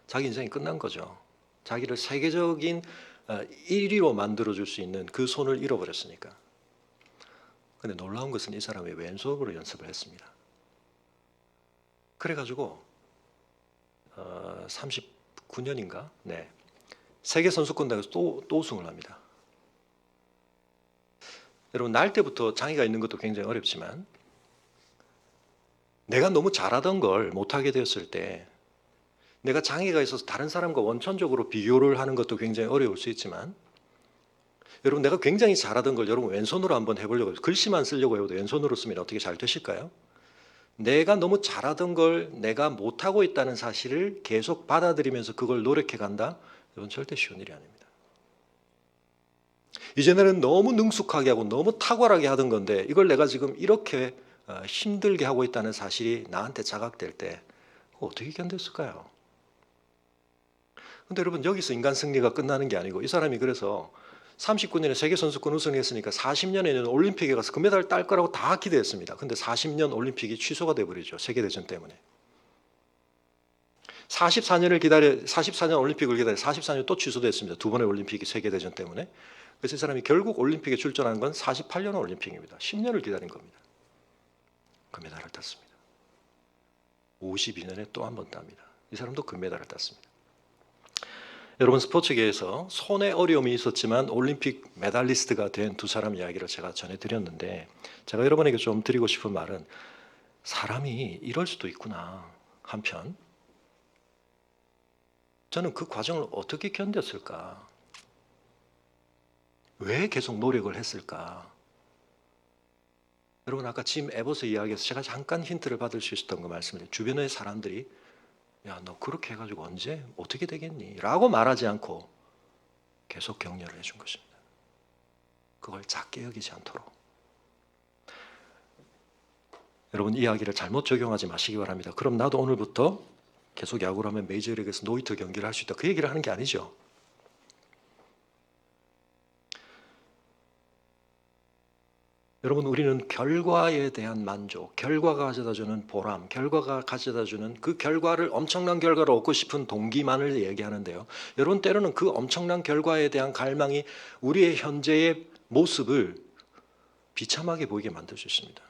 자기 인생이 끝난 거죠. 자기를 세계적인 1위로 만들어줄 수 있는 그 손을 잃어버렸으니까. 근데 놀라운 것은 이 사람이 왼손으로 연습을 했습니다. 그래가지고 39년인가? 네. 세계 선수권대회에서 또 우승을 합니다. 여러분 날 때부터 장애가 있는 것도 굉장히 어렵지만 내가 너무 잘하던 걸 못하게 되었을 때 내가 장애가 있어서 다른 사람과 원천적으로 비교를 하는 것도 굉장히 어려울 수 있지만 여러분 내가 굉장히 잘하던 걸 여러분 왼손으로 한번 해보려고 해요. 글씨만 쓰려고 해도 왼손으로 쓰면 어떻게 잘 되실까요? 내가 너무 잘하던 걸 내가 못하고 있다는 사실을 계속 받아들이면서 그걸 노력해 간다? 이건 절대 쉬운 일이 아닙니다. 이전에는 너무 능숙하게 하고 너무 탁월하게 하던 건데 이걸 내가 지금 이렇게 힘들게 하고 있다는 사실이 나한테 자각될 때 어떻게 견뎠을까요? 근데 여러분 여기서 인간 승리가 끝나는 게 아니고 이 사람이 그래서 39년에 세계선수권 우승했으니까 40년에는 올림픽에 가서 금메달을 딸 거라고 다 기대했습니다. 근데 40년 올림픽이 취소가 돼버리죠. 세계대전 때문에. 44년 올림픽을 기다려 44년 또 취소됐습니다. 두 번의 올림픽이 세계대전 때문에. 그래서 이 사람이 결국 올림픽에 출전한 건 48년 올림픽입니다. 10년을 기다린 겁니다. 금메달을 땄습니다. 52년에 또 한 번 땁니다. 이 사람도 금메달을 땄습니다. 여러분 스포츠계에서 손에 어려움이 있었지만 올림픽 메달리스트가 된 두 사람 이야기를 제가 전해드렸는데 제가 여러분에게 좀 드리고 싶은 말은 사람이 이럴 수도 있구나. 한편 저는 그 과정을 어떻게 견뎠을까? 왜 계속 노력을 했을까? 여러분 아까 짐 에버스 이야기에서 제가 잠깐 힌트를 받을 수 있었던 거 말씀드려요. 주변의 사람들이 야, 너 그렇게 해가지고 언제 어떻게 되겠니? 라고 말하지 않고 계속 격려를 해준 것입니다. 그걸 작게 여기지 않도록. 여러분 이 이야기를 잘못 적용하지 마시기 바랍니다. 그럼 나도 오늘부터 계속 야구를 하면 메이저리그에서 노히터 경기를 할 수 있다. 그 얘기를 하는 게 아니죠. 여러분 우리는 결과에 대한 만족, 결과가 가져다주는 보람, 결과가 가져다주는 그 결과를 엄청난 결과를 얻고 싶은 동기만을 얘기하는데요. 여러분 때로는 그 엄청난 결과에 대한 갈망이 우리의 현재의 모습을 비참하게 보이게 만들 수 있습니다.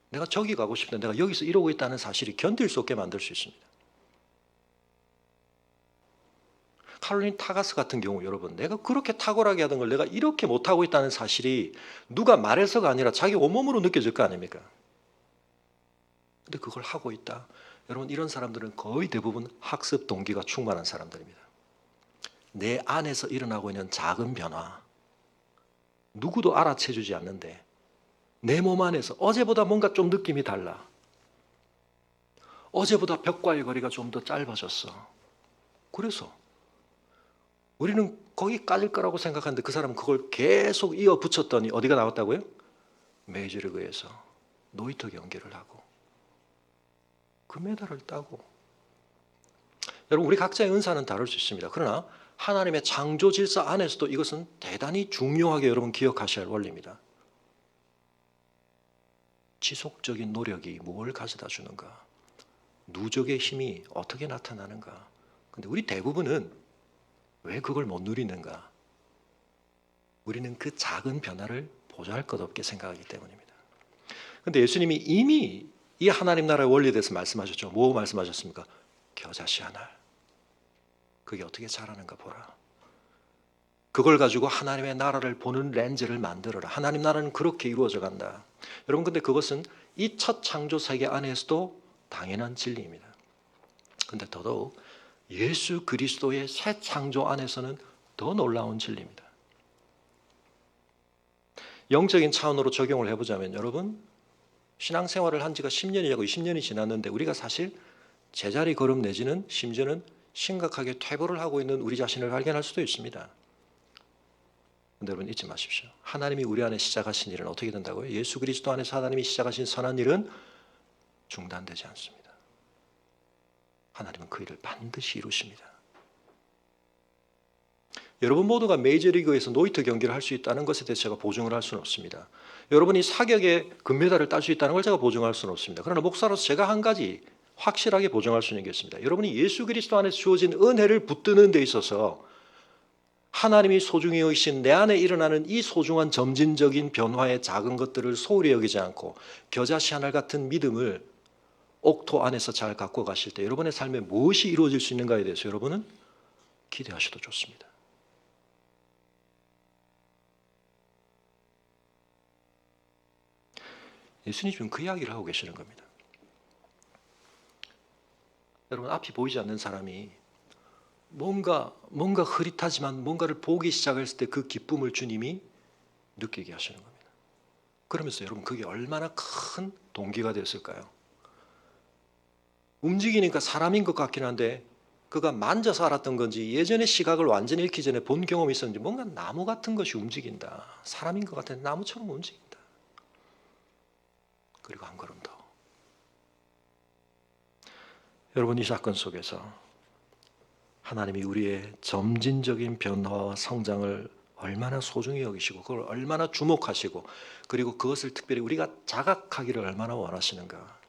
내가 저기 가고 싶은데 내가 여기서 이러고 있다는 사실이 견딜 수 없게 만들 수 있습니다. 카롤린 타가스 같은 경우 여러분 내가 그렇게 탁월하게 하던 걸 내가 이렇게 못하고 있다는 사실이 누가 말해서가 아니라 자기 온몸으로 느껴질 거 아닙니까? 근데 그걸 하고 있다. 여러분 이런 사람들은 거의 대부분 학습 동기가 충만한 사람들입니다. 내 안에서 일어나고 있는 작은 변화 누구도 알아채주지 않는데 내 몸 안에서 어제보다 뭔가 좀 느낌이 달라. 어제보다 벽과의 거리가 좀 더 짧아졌어. 그래서 우리는 거기 까질 거라고 생각하는데 그 사람은 그걸 계속 이어 붙였더니 어디가 나왔다고요? 메이저리그에서 노히터 경기를 하고 금메달을 따고. 여러분 우리 각자의 은사는 다를 수 있습니다. 그러나 하나님의 창조 질서 안에서도 이것은 대단히 중요하게 여러분 기억하셔야 할 원리입니다. 지속적인 노력이 무엇을 가져다 주는가? 누적의 힘이 어떻게 나타나는가? 근데 우리 대부분은 왜 그걸 못 누리는가? 우리는 그 작은 변화를 보잘것없게 생각하기 때문입니다. 그런데 예수님이 이미 이 하나님 나라의 원리에 대해서 말씀하셨죠. 뭐 말씀하셨습니까? 겨자씨 한 알. 그게 어떻게 자라는가 보라. 그걸 가지고 하나님의 나라를 보는 렌즈를 만들어라. 하나님 나라는 그렇게 이루어져 간다. 여러분 근데 그것은 이 첫 창조 세계 안에서도 당연한 진리입니다. 그런데 더더욱 예수 그리스도의 새 창조 안에서는 더 놀라운 진리입니다. 영적인 차원으로 적용을 해보자면 여러분 신앙생활을 한 지가 10년이고 20년이 지났는데 우리가 사실 제자리 걸음 내지는 심지어는 심각하게 퇴보를 하고 있는 우리 자신을 발견할 수도 있습니다. 그런데 여러분 잊지 마십시오. 하나님이 우리 안에 시작하신 일은 어떻게 된다고요? 예수 그리스도 안에서 하나님이 시작하신 선한 일은 중단되지 않습니다. 하나님은 그 일을 반드시 이루십니다. 여러분 모두가 메이저리그에서 노히터 경기를 할 수 있다는 것에 대해서 제가 보증을 할 수는 없습니다. 여러분이 사격에 금메달을 딸 수 있다는 걸 제가 보증할 수는 없습니다. 그러나 목사로서 제가 한 가지 확실하게 보증할 수 있는 게 있습니다. 여러분이 예수 그리스도 안에서 주어진 은혜를 붙드는 데 있어서 하나님이 소중히 여기신 내 안에 일어나는 이 소중한 점진적인 변화의 작은 것들을 소홀히 여기지 않고 겨자씨 하나 같은 믿음을 옥토 안에서 잘 갖고 가실 때 여러분의 삶에 무엇이 이루어질 수 있는가에 대해서 여러분은 기대하셔도 좋습니다. 예수님 지금 그 이야기를 하고 계시는 겁니다. 여러분 앞이 보이지 않는 사람이 뭔가 흐릿하지만 뭔가를 보기 시작했을 때 그 기쁨을 주님이 느끼게 하시는 겁니다. 그러면서 여러분 그게 얼마나 큰 동기가 됐을까요? 움직이니까 사람인 것 같긴 한데 그가 만져서 알았던 건지 예전에 시각을 완전히 잃기 전에 본 경험이 있었는지 뭔가 나무 같은 것이 움직인다. 사람인 것 같은데 나무처럼 움직인다. 그리고 한 걸음 더. 여러분 이 사건 속에서 하나님이 우리의 점진적인 변화와 성장을 얼마나 소중히 여기시고 그걸 얼마나 주목하시고 그리고 그것을 특별히 우리가 자각하기를 얼마나 원하시는가.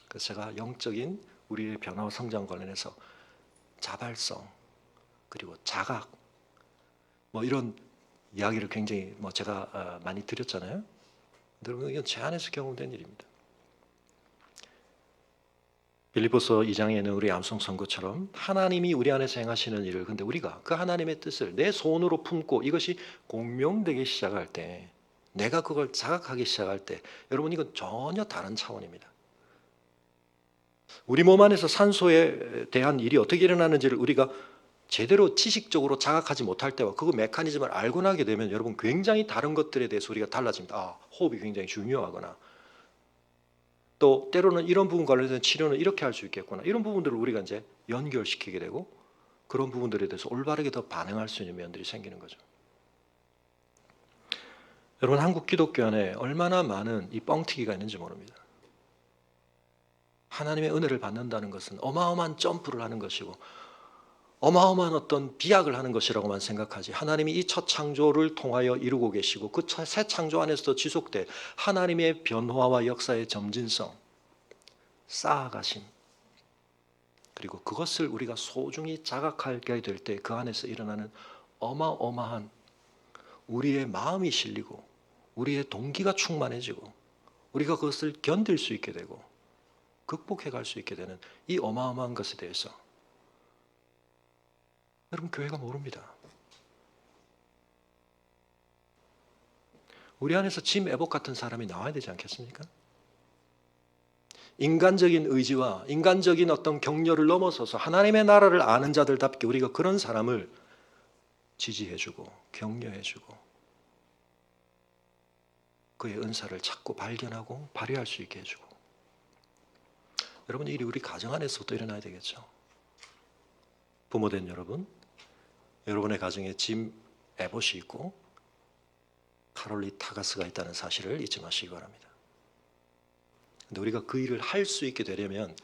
그래서 제가 영적인 우리의 변화와 성장 관련해서 자발성 그리고 자각 뭐 이런 이야기를 굉장히 제가 많이 드렸잖아요. 여러분 이건 제 안에서 경험된 일입니다. 빌립보서 2장에는 우리 암송 선고처럼 하나님이 우리 안에서 행하시는 일을 근데 우리가 그 하나님의 뜻을 내 손으로 품고 이것이 공명되기 시작할 때 내가 그걸 자각하기 시작할 때 여러분 이건 전혀 다른 차원입니다. 우리 몸 안에서 산소에 대한 일이 어떻게 일어나는지를 우리가 제대로 지식적으로 자각하지 못할 때와 그 메커니즘을 알고 나게 되면 여러분 굉장히 다른 것들에 대해서 우리가 달라집니다. 호흡이 굉장히 중요하거나 또 때로는 이런 부분 관련해서 치료는 이렇게 할 수 있겠구나. 이런 부분들을 우리가 이제 연결시키게 되고 그런 부분들에 대해서 올바르게 더 반응할 수 있는 면들이 생기는 거죠. 여러분 한국 기독교 안에 얼마나 많은 이 뻥튀기가 있는지 모릅니다. 하나님의 은혜를 받는다는 것은 어마어마한 점프를 하는 것이고 어마어마한 어떤 비약을 하는 것이라고만 생각하지 하나님이 이 첫 창조를 통하여 이루고 계시고 그 새 창조 안에서도 지속돼 하나님의 변화와 역사의 점진성 쌓아가심 그리고 그것을 우리가 소중히 자각하게 될 때 그 안에서 일어나는 어마어마한 우리의 마음이 실리고 우리의 동기가 충만해지고 우리가 그것을 견딜 수 있게 되고 극복해 갈 수 있게 되는 이 어마어마한 것에 대해서 여러분 교회가 모릅니다. 우리 안에서 짐 에봇 같은 사람이 나와야 되지 않겠습니까? 인간적인 의지와 인간적인 어떤 격려를 넘어서서 하나님의 나라를 아는 자들답게 우리가 그런 사람을 지지해주고 격려해주고 그의 은사를 찾고 발견하고 발휘할 수 있게 해주고 여러분 이 일이 우리 가정 안에서도 일어나야 되겠죠. 부모된 여러분, 여러분의 가정에 짐 에봇이 있고 카롤리 타가스가 있다는 사실을 잊지 마시기 바랍니다. 근데 우리가 그 일을 할 수 있게 되려면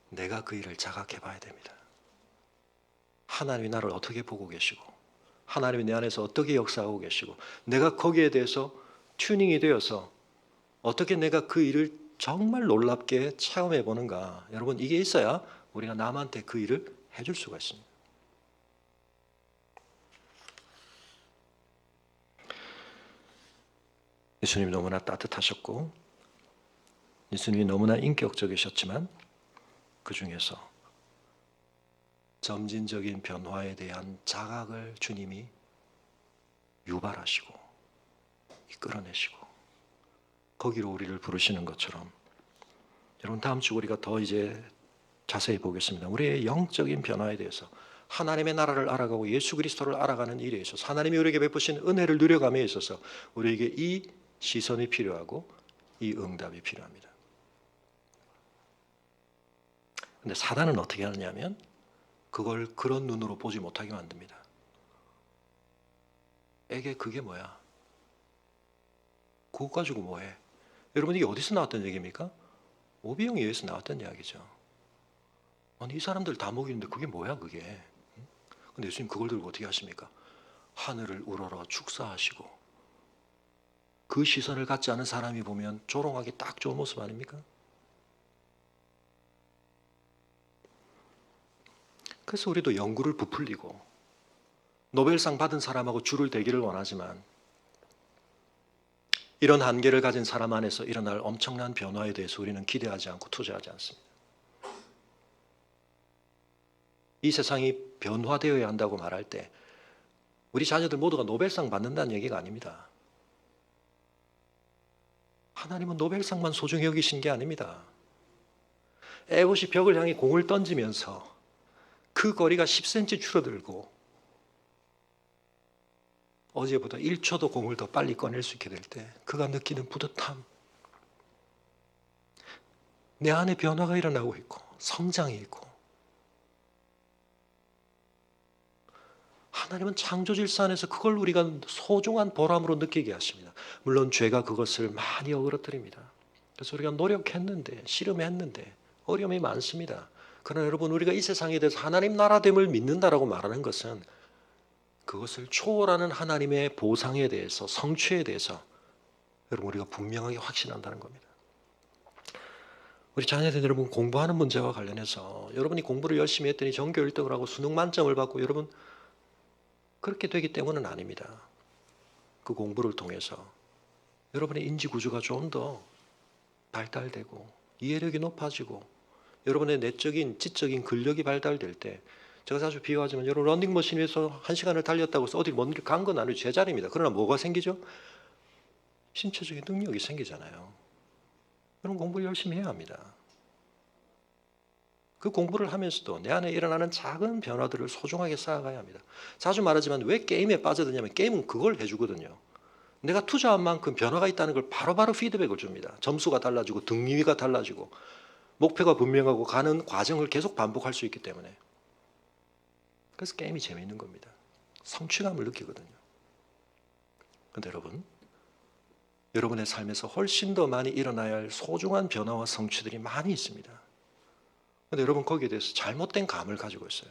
내가 그 일을 자각해 봐야 됩니다. 하나님이 나를 어떻게 보고 계시고 하나님이 내 안에서 어떻게 역사하고 계시고 내가 거기에 대해서 튜닝이 되어서 어떻게 내가 그 일을 정말 놀랍게 체험해 보는가. 여러분 이게 있어야 우리가 남한테 그 일을 해줄 수가 있습니다. 예수님이 너무나 따뜻하셨고 예수님이 너무나 인격적이셨지만 그 중에서 점진적인 변화에 대한 자각을 주님이 유발하시고 이끌어내시고 거기로 우리를 부르시는 것처럼 여러분 다음 주 우리가 더 이제 자세히 보겠습니다. 우리의 영적인 변화에 대해서 하나님의 나라를 알아가고 예수 그리스도를 알아가는 일에 있어서 하나님이 우리에게 베푸신 은혜를 누려감에 있어서 우리에게 이 시선이 필요하고 이 응답이 필요합니다. 근데 사단은 어떻게 하느냐면 그걸 그런 눈으로 보지 못하게 만듭니다. 에게 그게 뭐야? 그거 가지고 뭐해? 여러분 이게 어디서 나왔던 얘기입니까? 오비영 예에서 나왔던 이야기죠. 아니 이 사람들 다 먹이는데 그게 뭐야 그게? 근데 예수님 그걸 들고 어떻게 하십니까? 하늘을 우러러 축사하시고 그 시선을 갖지 않은 사람이 보면 조롱하기 딱 좋은 모습 아닙니까? 그래서 우리도 연구를 부풀리고 노벨상 받은 사람하고 줄을 대기를 원하지만 이런 한계를 가진 사람 안에서 일어날 엄청난 변화에 대해서 우리는 기대하지 않고 투자하지 않습니다. 이 세상이 변화되어야 한다고 말할 때 우리 자녀들 모두가 노벨상 받는다는 얘기가 아닙니다. 하나님은 노벨상만 소중히 여기신 게 아닙니다. 에봇이 벽을 향해 공을 던지면서 그 거리가 10cm 줄어들고 어제보다 1초도 공을 더 빨리 꺼낼 수 있게 될 때 그가 느끼는 뿌듯함, 내 안에 변화가 일어나고 있고 성장이 있고, 하나님은 창조질서 안에서 그걸 우리가 소중한 보람으로 느끼게 하십니다. 물론 죄가 그것을 많이 어그러뜨립니다. 그래서 우리가 노력했는데, 씨름했는데 어려움이 많습니다. 그러나 여러분, 우리가 이 세상에 대해서 하나님 나라됨을 믿는다라고 말하는 것은 그것을 초월하는 하나님의 보상에 대해서, 성취에 대해서 여러분 우리가 분명하게 확신한다는 겁니다. 우리 자녀들 여러분 공부하는 문제와 관련해서 여러분이 공부를 열심히 했더니 전교 1등을 하고 수능 만점을 받고 여러분 그렇게 되기 때문은 아닙니다. 그 공부를 통해서 여러분의 인지 구조가 좀 더 발달되고 이해력이 높아지고 여러분의 내적인 지적인 근력이 발달될 때, 제가 자주 비유하지만 여러분 런닝머신 위에서 1시간을 달렸다고 해서 어디 먼 길 간 건 아니고 제자리입니다. 그러나 뭐가 생기죠? 신체적인 능력이 생기잖아요. 여러분 공부를 열심히 해야 합니다. 그 공부를 하면서도 내 안에 일어나는 작은 변화들을 소중하게 쌓아가야 합니다. 자주 말하지만 왜 게임에 빠져드냐면 게임은 그걸 해주거든요. 내가 투자한 만큼 변화가 있다는 걸 바로바로 피드백을 줍니다. 점수가 달라지고 등위가 달라지고 목표가 분명하고 가는 과정을 계속 반복할 수 있기 때문에. 그래서 게임이 재미있는 겁니다. 성취감을 느끼거든요. 그런데 여러분, 여러분의 삶에서 훨씬 더 많이 일어나야 할 소중한 변화와 성취들이 많이 있습니다. 그런데 여러분 거기에 대해서 잘못된 감을 가지고 있어요.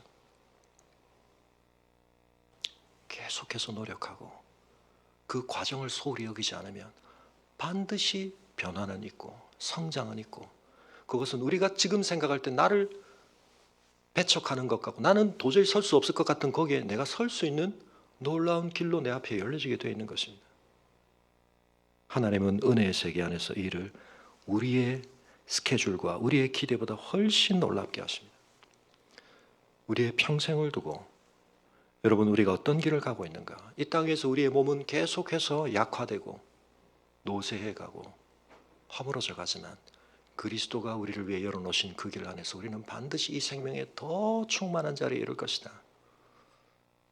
계속해서 노력하고 그 과정을 소홀히 여기지 않으면 반드시 변화는 있고 성장은 있고, 그것은 우리가 지금 생각할 때 나를 배척하는 것 같고 나는 도저히 설 수 없을 것 같은 거기에 내가 설 수 있는 놀라운 길로 내 앞에 열려지게 되어 있는 것입니다. 하나님은 은혜의 세계 안에서 이 일을 우리의 스케줄과 우리의 기대보다 훨씬 놀랍게 하십니다. 우리의 평생을 두고 여러분 우리가 어떤 길을 가고 있는가? 이 땅에서 우리의 몸은 계속해서 약화되고 노쇠해가고 허물어져 가지만 그리스도가 우리를 위해 열어놓으신 그 길 안에서 우리는 반드시 이 생명에 더 충만한 자리에 이를 것이다.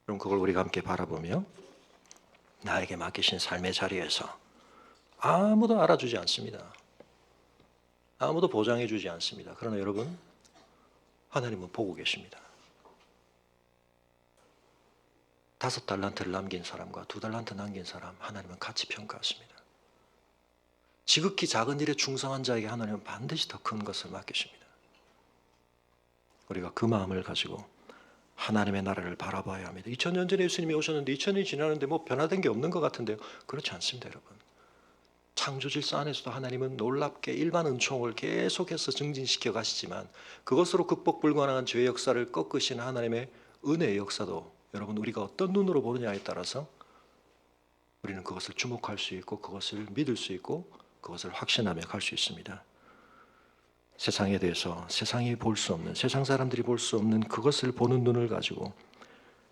그럼 그걸 우리가 함께 바라보며 나에게 맡기신 삶의 자리에서 아무도 알아주지 않습니다. 아무도 보장해 주지 않습니다. 그러나 여러분, 하나님은 보고 계십니다. 5달란트를 남긴 사람과 2달란트 남긴 사람, 하나님은 같이 평가하십니다. 지극히 작은 일에 충성한 자에게 하나님은 반드시 더 큰 것을 맡기십니다. 우리가 그 마음을 가지고 하나님의 나라를 바라봐야 합니다. 2000년 전에 예수님이 오셨는데 2000년이 지나는데 뭐 변화된 게 없는 것 같은데요. 그렇지 않습니다, 여러분. 창조 질서 안에서도 하나님은 놀랍게 일반 은총을 계속해서 증진시켜 가시지만 그것으로 극복 불가능한 죄의 역사를 꺾으시는 하나님의 은혜의 역사도 여러분 우리가 어떤 눈으로 보느냐에 따라서 우리는 그것을 주목할 수 있고 그것을 믿을 수 있고 그것을 확신하며 갈 수 있습니다. 세상에 대해서 세상이 볼 수 없는, 세상 사람들이 볼 수 없는 그것을 보는 눈을 가지고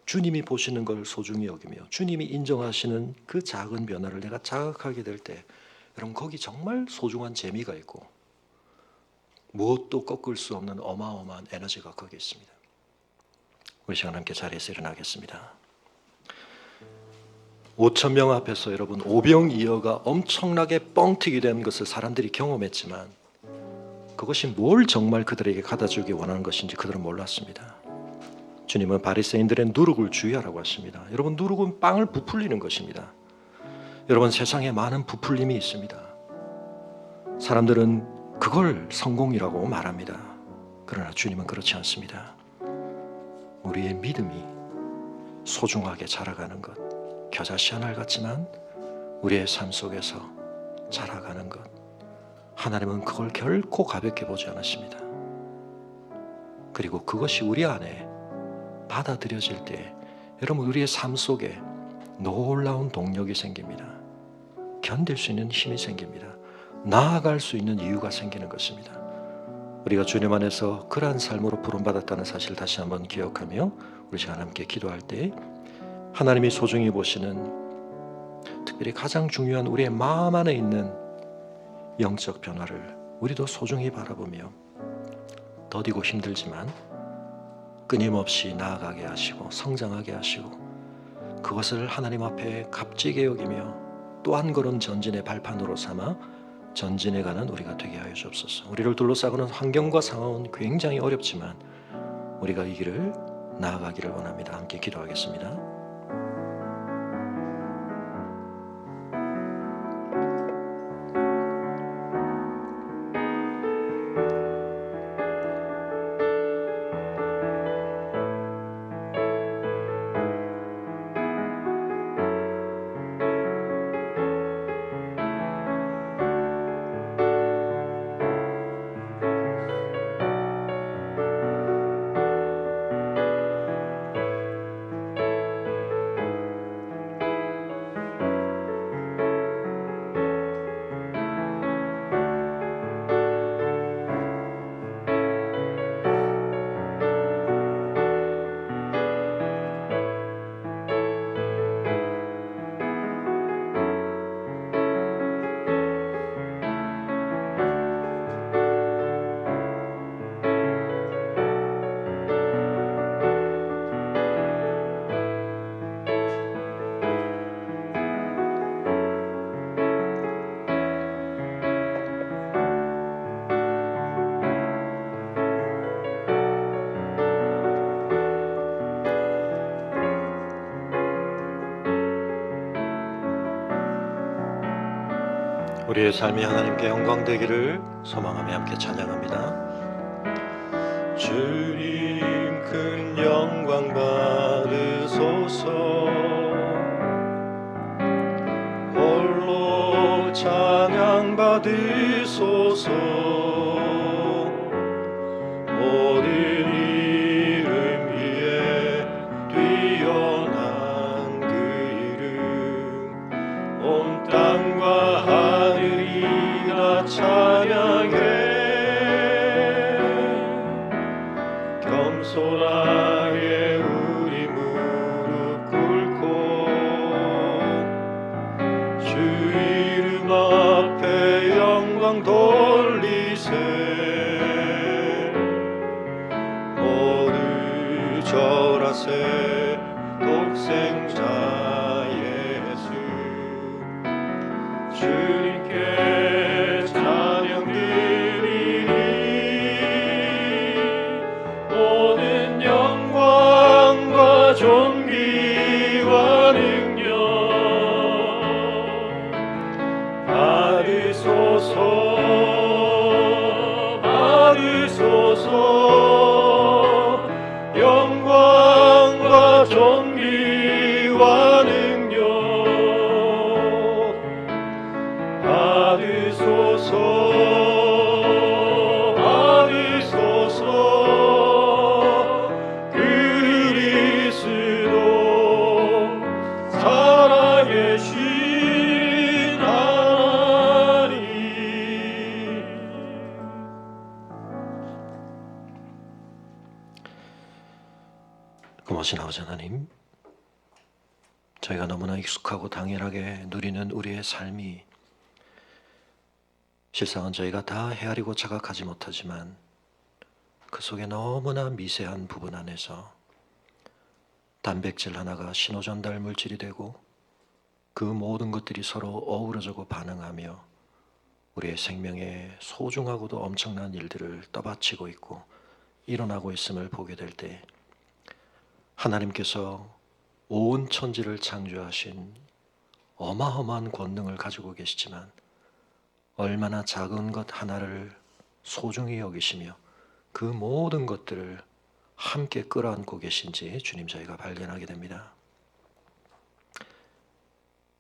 주님이 보시는 걸 소중히 여기며 주님이 인정하시는 그 작은 변화를 내가 자각하게 될 때 여러분 거기 정말 소중한 재미가 있고 무엇도 꺾을 수 없는 어마어마한 에너지가 거기 있습니다. 우리 시간 함께 자리에서 일어나겠습니다. 5,000명 앞에서 여러분 오병이어가 엄청나게 뻥튀기 된 것을 사람들이 경험했지만 그것이 뭘 정말 그들에게 갖다 주기 원하는 것인지 그들은 몰랐습니다. 주님은 바리새인들의 누룩을 주의하라고 하십니다. 여러분 누룩은 빵을 부풀리는 것입니다. 여러분 세상에 많은 부풀림이 있습니다. 사람들은 그걸 성공이라고 말합니다. 그러나 주님은 그렇지 않습니다. 우리의 믿음이 소중하게 자라가는 것, 겨자씨 한 알 같지만 우리의 삶 속에서 자라가는 것, 하나님은 그걸 결코 가볍게 보지 않으십니다. 그리고 그것이 우리 안에 받아들여질 때 여러분, 우리의 삶 속에 놀라운 동력이 생깁니다. 견딜 수 있는 힘이 생깁니다. 나아갈 수 있는 이유가 생기는 것입니다. 우리가 주님 안에서 그러한 삶으로 부름받았다는 사실을 다시 한번 기억하며 우리 시간 함께 기도할 때 하나님이 소중히 보시는 특별히 가장 중요한 우리의 마음 안에 있는 영적 변화를 우리도 소중히 바라보며 더디고 힘들지만 끊임없이 나아가게 하시고 성장하게 하시고 그것을 하나님 앞에 값지게 여기며 또 한 걸음 전진의 발판으로 삼아 전진해가는 우리가 되게 하여 주옵소서. 우리를 둘러싸고는 환경과 상황은 굉장히 어렵지만 우리가 이 길을 나아가기를 원합니다. 함께 기도하겠습니다. 우리의 삶이 하나님께 영광되기를 소망하며 함께 찬양합니다. 주님 큰 영광 받으소서. 홀로 찬양 받으소서. 모든 이름 위에 뛰어난 그 이름 온 땅과 하늘이 다 찬양해. 겸손하게 우리 무릎 꿇고 주 이름 앞에 영광 돌리세. 모두 절하세. 독생자 예수 주님께 찬양 드리리. 모든 영광과 존귀와 능력 받으소서. 받으소서. 영광과 존귀와 능력 받으소서. 받으소서. 그리스도 살아계신 하나님. 고마우신 아버지 하나님, 저희가 너무나 익숙하고 당연하게 누리는 우리의 삶이 실상은 저희가 다 헤아리고 자각하지 못하지만 그 속에 너무나 미세한 부분 안에서 단백질 하나가 신호전달 물질이 되고 그 모든 것들이 서로 어우러지고 반응하며 우리의 생명에 소중하고도 엄청난 일들을 떠받치고 있고 일어나고 있음을 보게 될 때 하나님께서 온 천지를 창조하신 어마어마한 권능을 가지고 계시지만 얼마나 작은 것 하나를 소중히 여기시며 그 모든 것들을 함께 끌어안고 계신지 주님 저희가 발견하게 됩니다.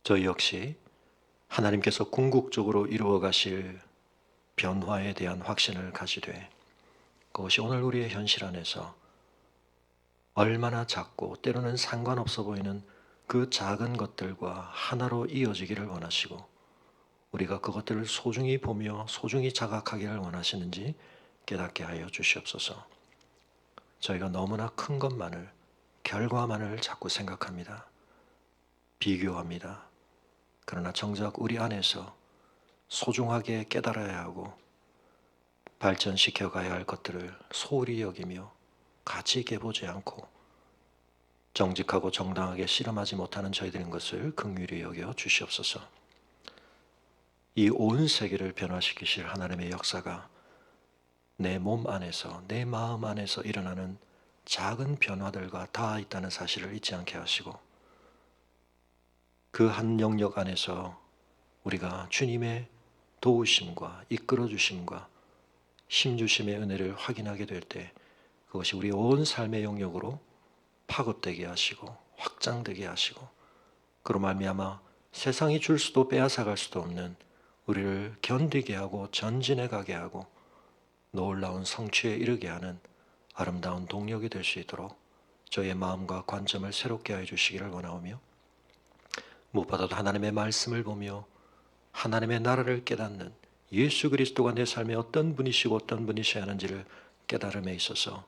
저희 역시 하나님께서 궁극적으로 이루어 가실 변화에 대한 확신을 가지되 그것이 오늘 우리의 현실 안에서 얼마나 작고 때로는 상관없어 보이는 그 작은 것들과 하나로 이어지기를 원하시고 우리가 그것들을 소중히 보며 소중히 자각하기를 원하시는지 깨닫게 하여 주시옵소서. 저희가 너무나 큰 것만을, 결과만을 자꾸 생각합니다. 비교합니다. 그러나 정작 우리 안에서 소중하게 깨달아야 하고 발전시켜 가야 할 것들을 소홀히 여기며 가치 있게 보지 않고 정직하고 정당하게 씨름하지 못하는 저희들인 것을 긍휼히 여겨 주시옵소서. 이 온 세계를 변화시키실 하나님의 역사가 내 몸 안에서, 내 마음 안에서 일어나는 작은 변화들과 다 있다는 사실을 잊지 않게 하시고 그 한 영역 안에서 우리가 주님의 도우심과 이끌어 주심과 힘주심의 은혜를 확인하게 될 때 그것이 우리 온 삶의 영역으로 파급되게 하시고 확장되게 하시고 그로 말미암아 세상이 줄 수도 빼앗아갈 수도 없는 우리를 견디게 하고 전진해 가게 하고 놀라운 성취에 이르게 하는 아름다운 동력이 될 수 있도록 저의 마음과 관점을 새롭게 하여 주시기를 원하오며 무엇보다도 하나님의 말씀을 보며 하나님의 나라를 깨닫는 예수 그리스도가 내 삶에 어떤 분이시고 어떤 분이셔야 하는지를 깨달음에 있어서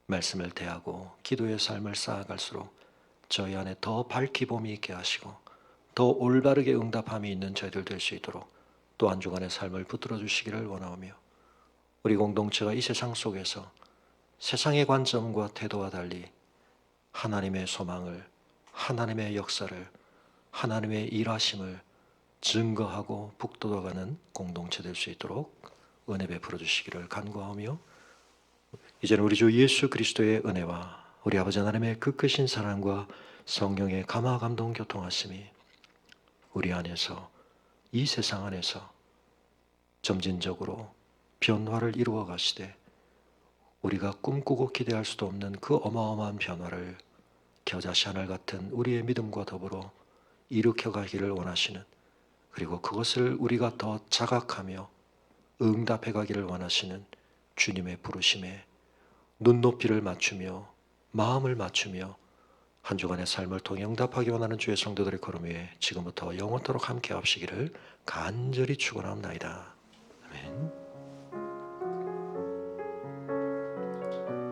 말씀을 대하고 기도의 삶을 쌓아갈수록 저희 안에 더 밝기 봄이 있게 하시고 더 올바르게 응답함이 있는 저희들 될 수 있도록 또 한 주간의 삶을 붙들어 주시기를 원하오며 우리 공동체가 이 세상 속에서 세상의 관점과 태도와 달리 하나님의 소망을, 하나님의 역사를, 하나님의 일하심을 증거하고 북돋아가는 공동체 될 수 있도록 은혜 베풀어 주시기를 간구하오며 이제는 우리 주 예수 그리스도의 은혜와 우리 아버지 하나님의 그 크신 사랑과 성령의 감화 감동 교통하심이 우리 안에서 이 세상 안에서 점진적으로 변화를 이루어 가시되 우리가 꿈꾸고 기대할 수도 없는 그 어마어마한 변화를 겨자씨 하늘 같은 우리의 믿음과 더불어 일으켜 가기를 원하시는 그리고 그것을 우리가 더 자각하며 응답해 가기를 원하시는 주님의 부르심에 눈높이를 맞추며 마음을 맞추며 한 주간의 삶을 통해 응답하기 원하는 주의 성도들의 걸음 위에 지금부터 영원토록 함께 하시기를 간절히 축원합니다. 아멘.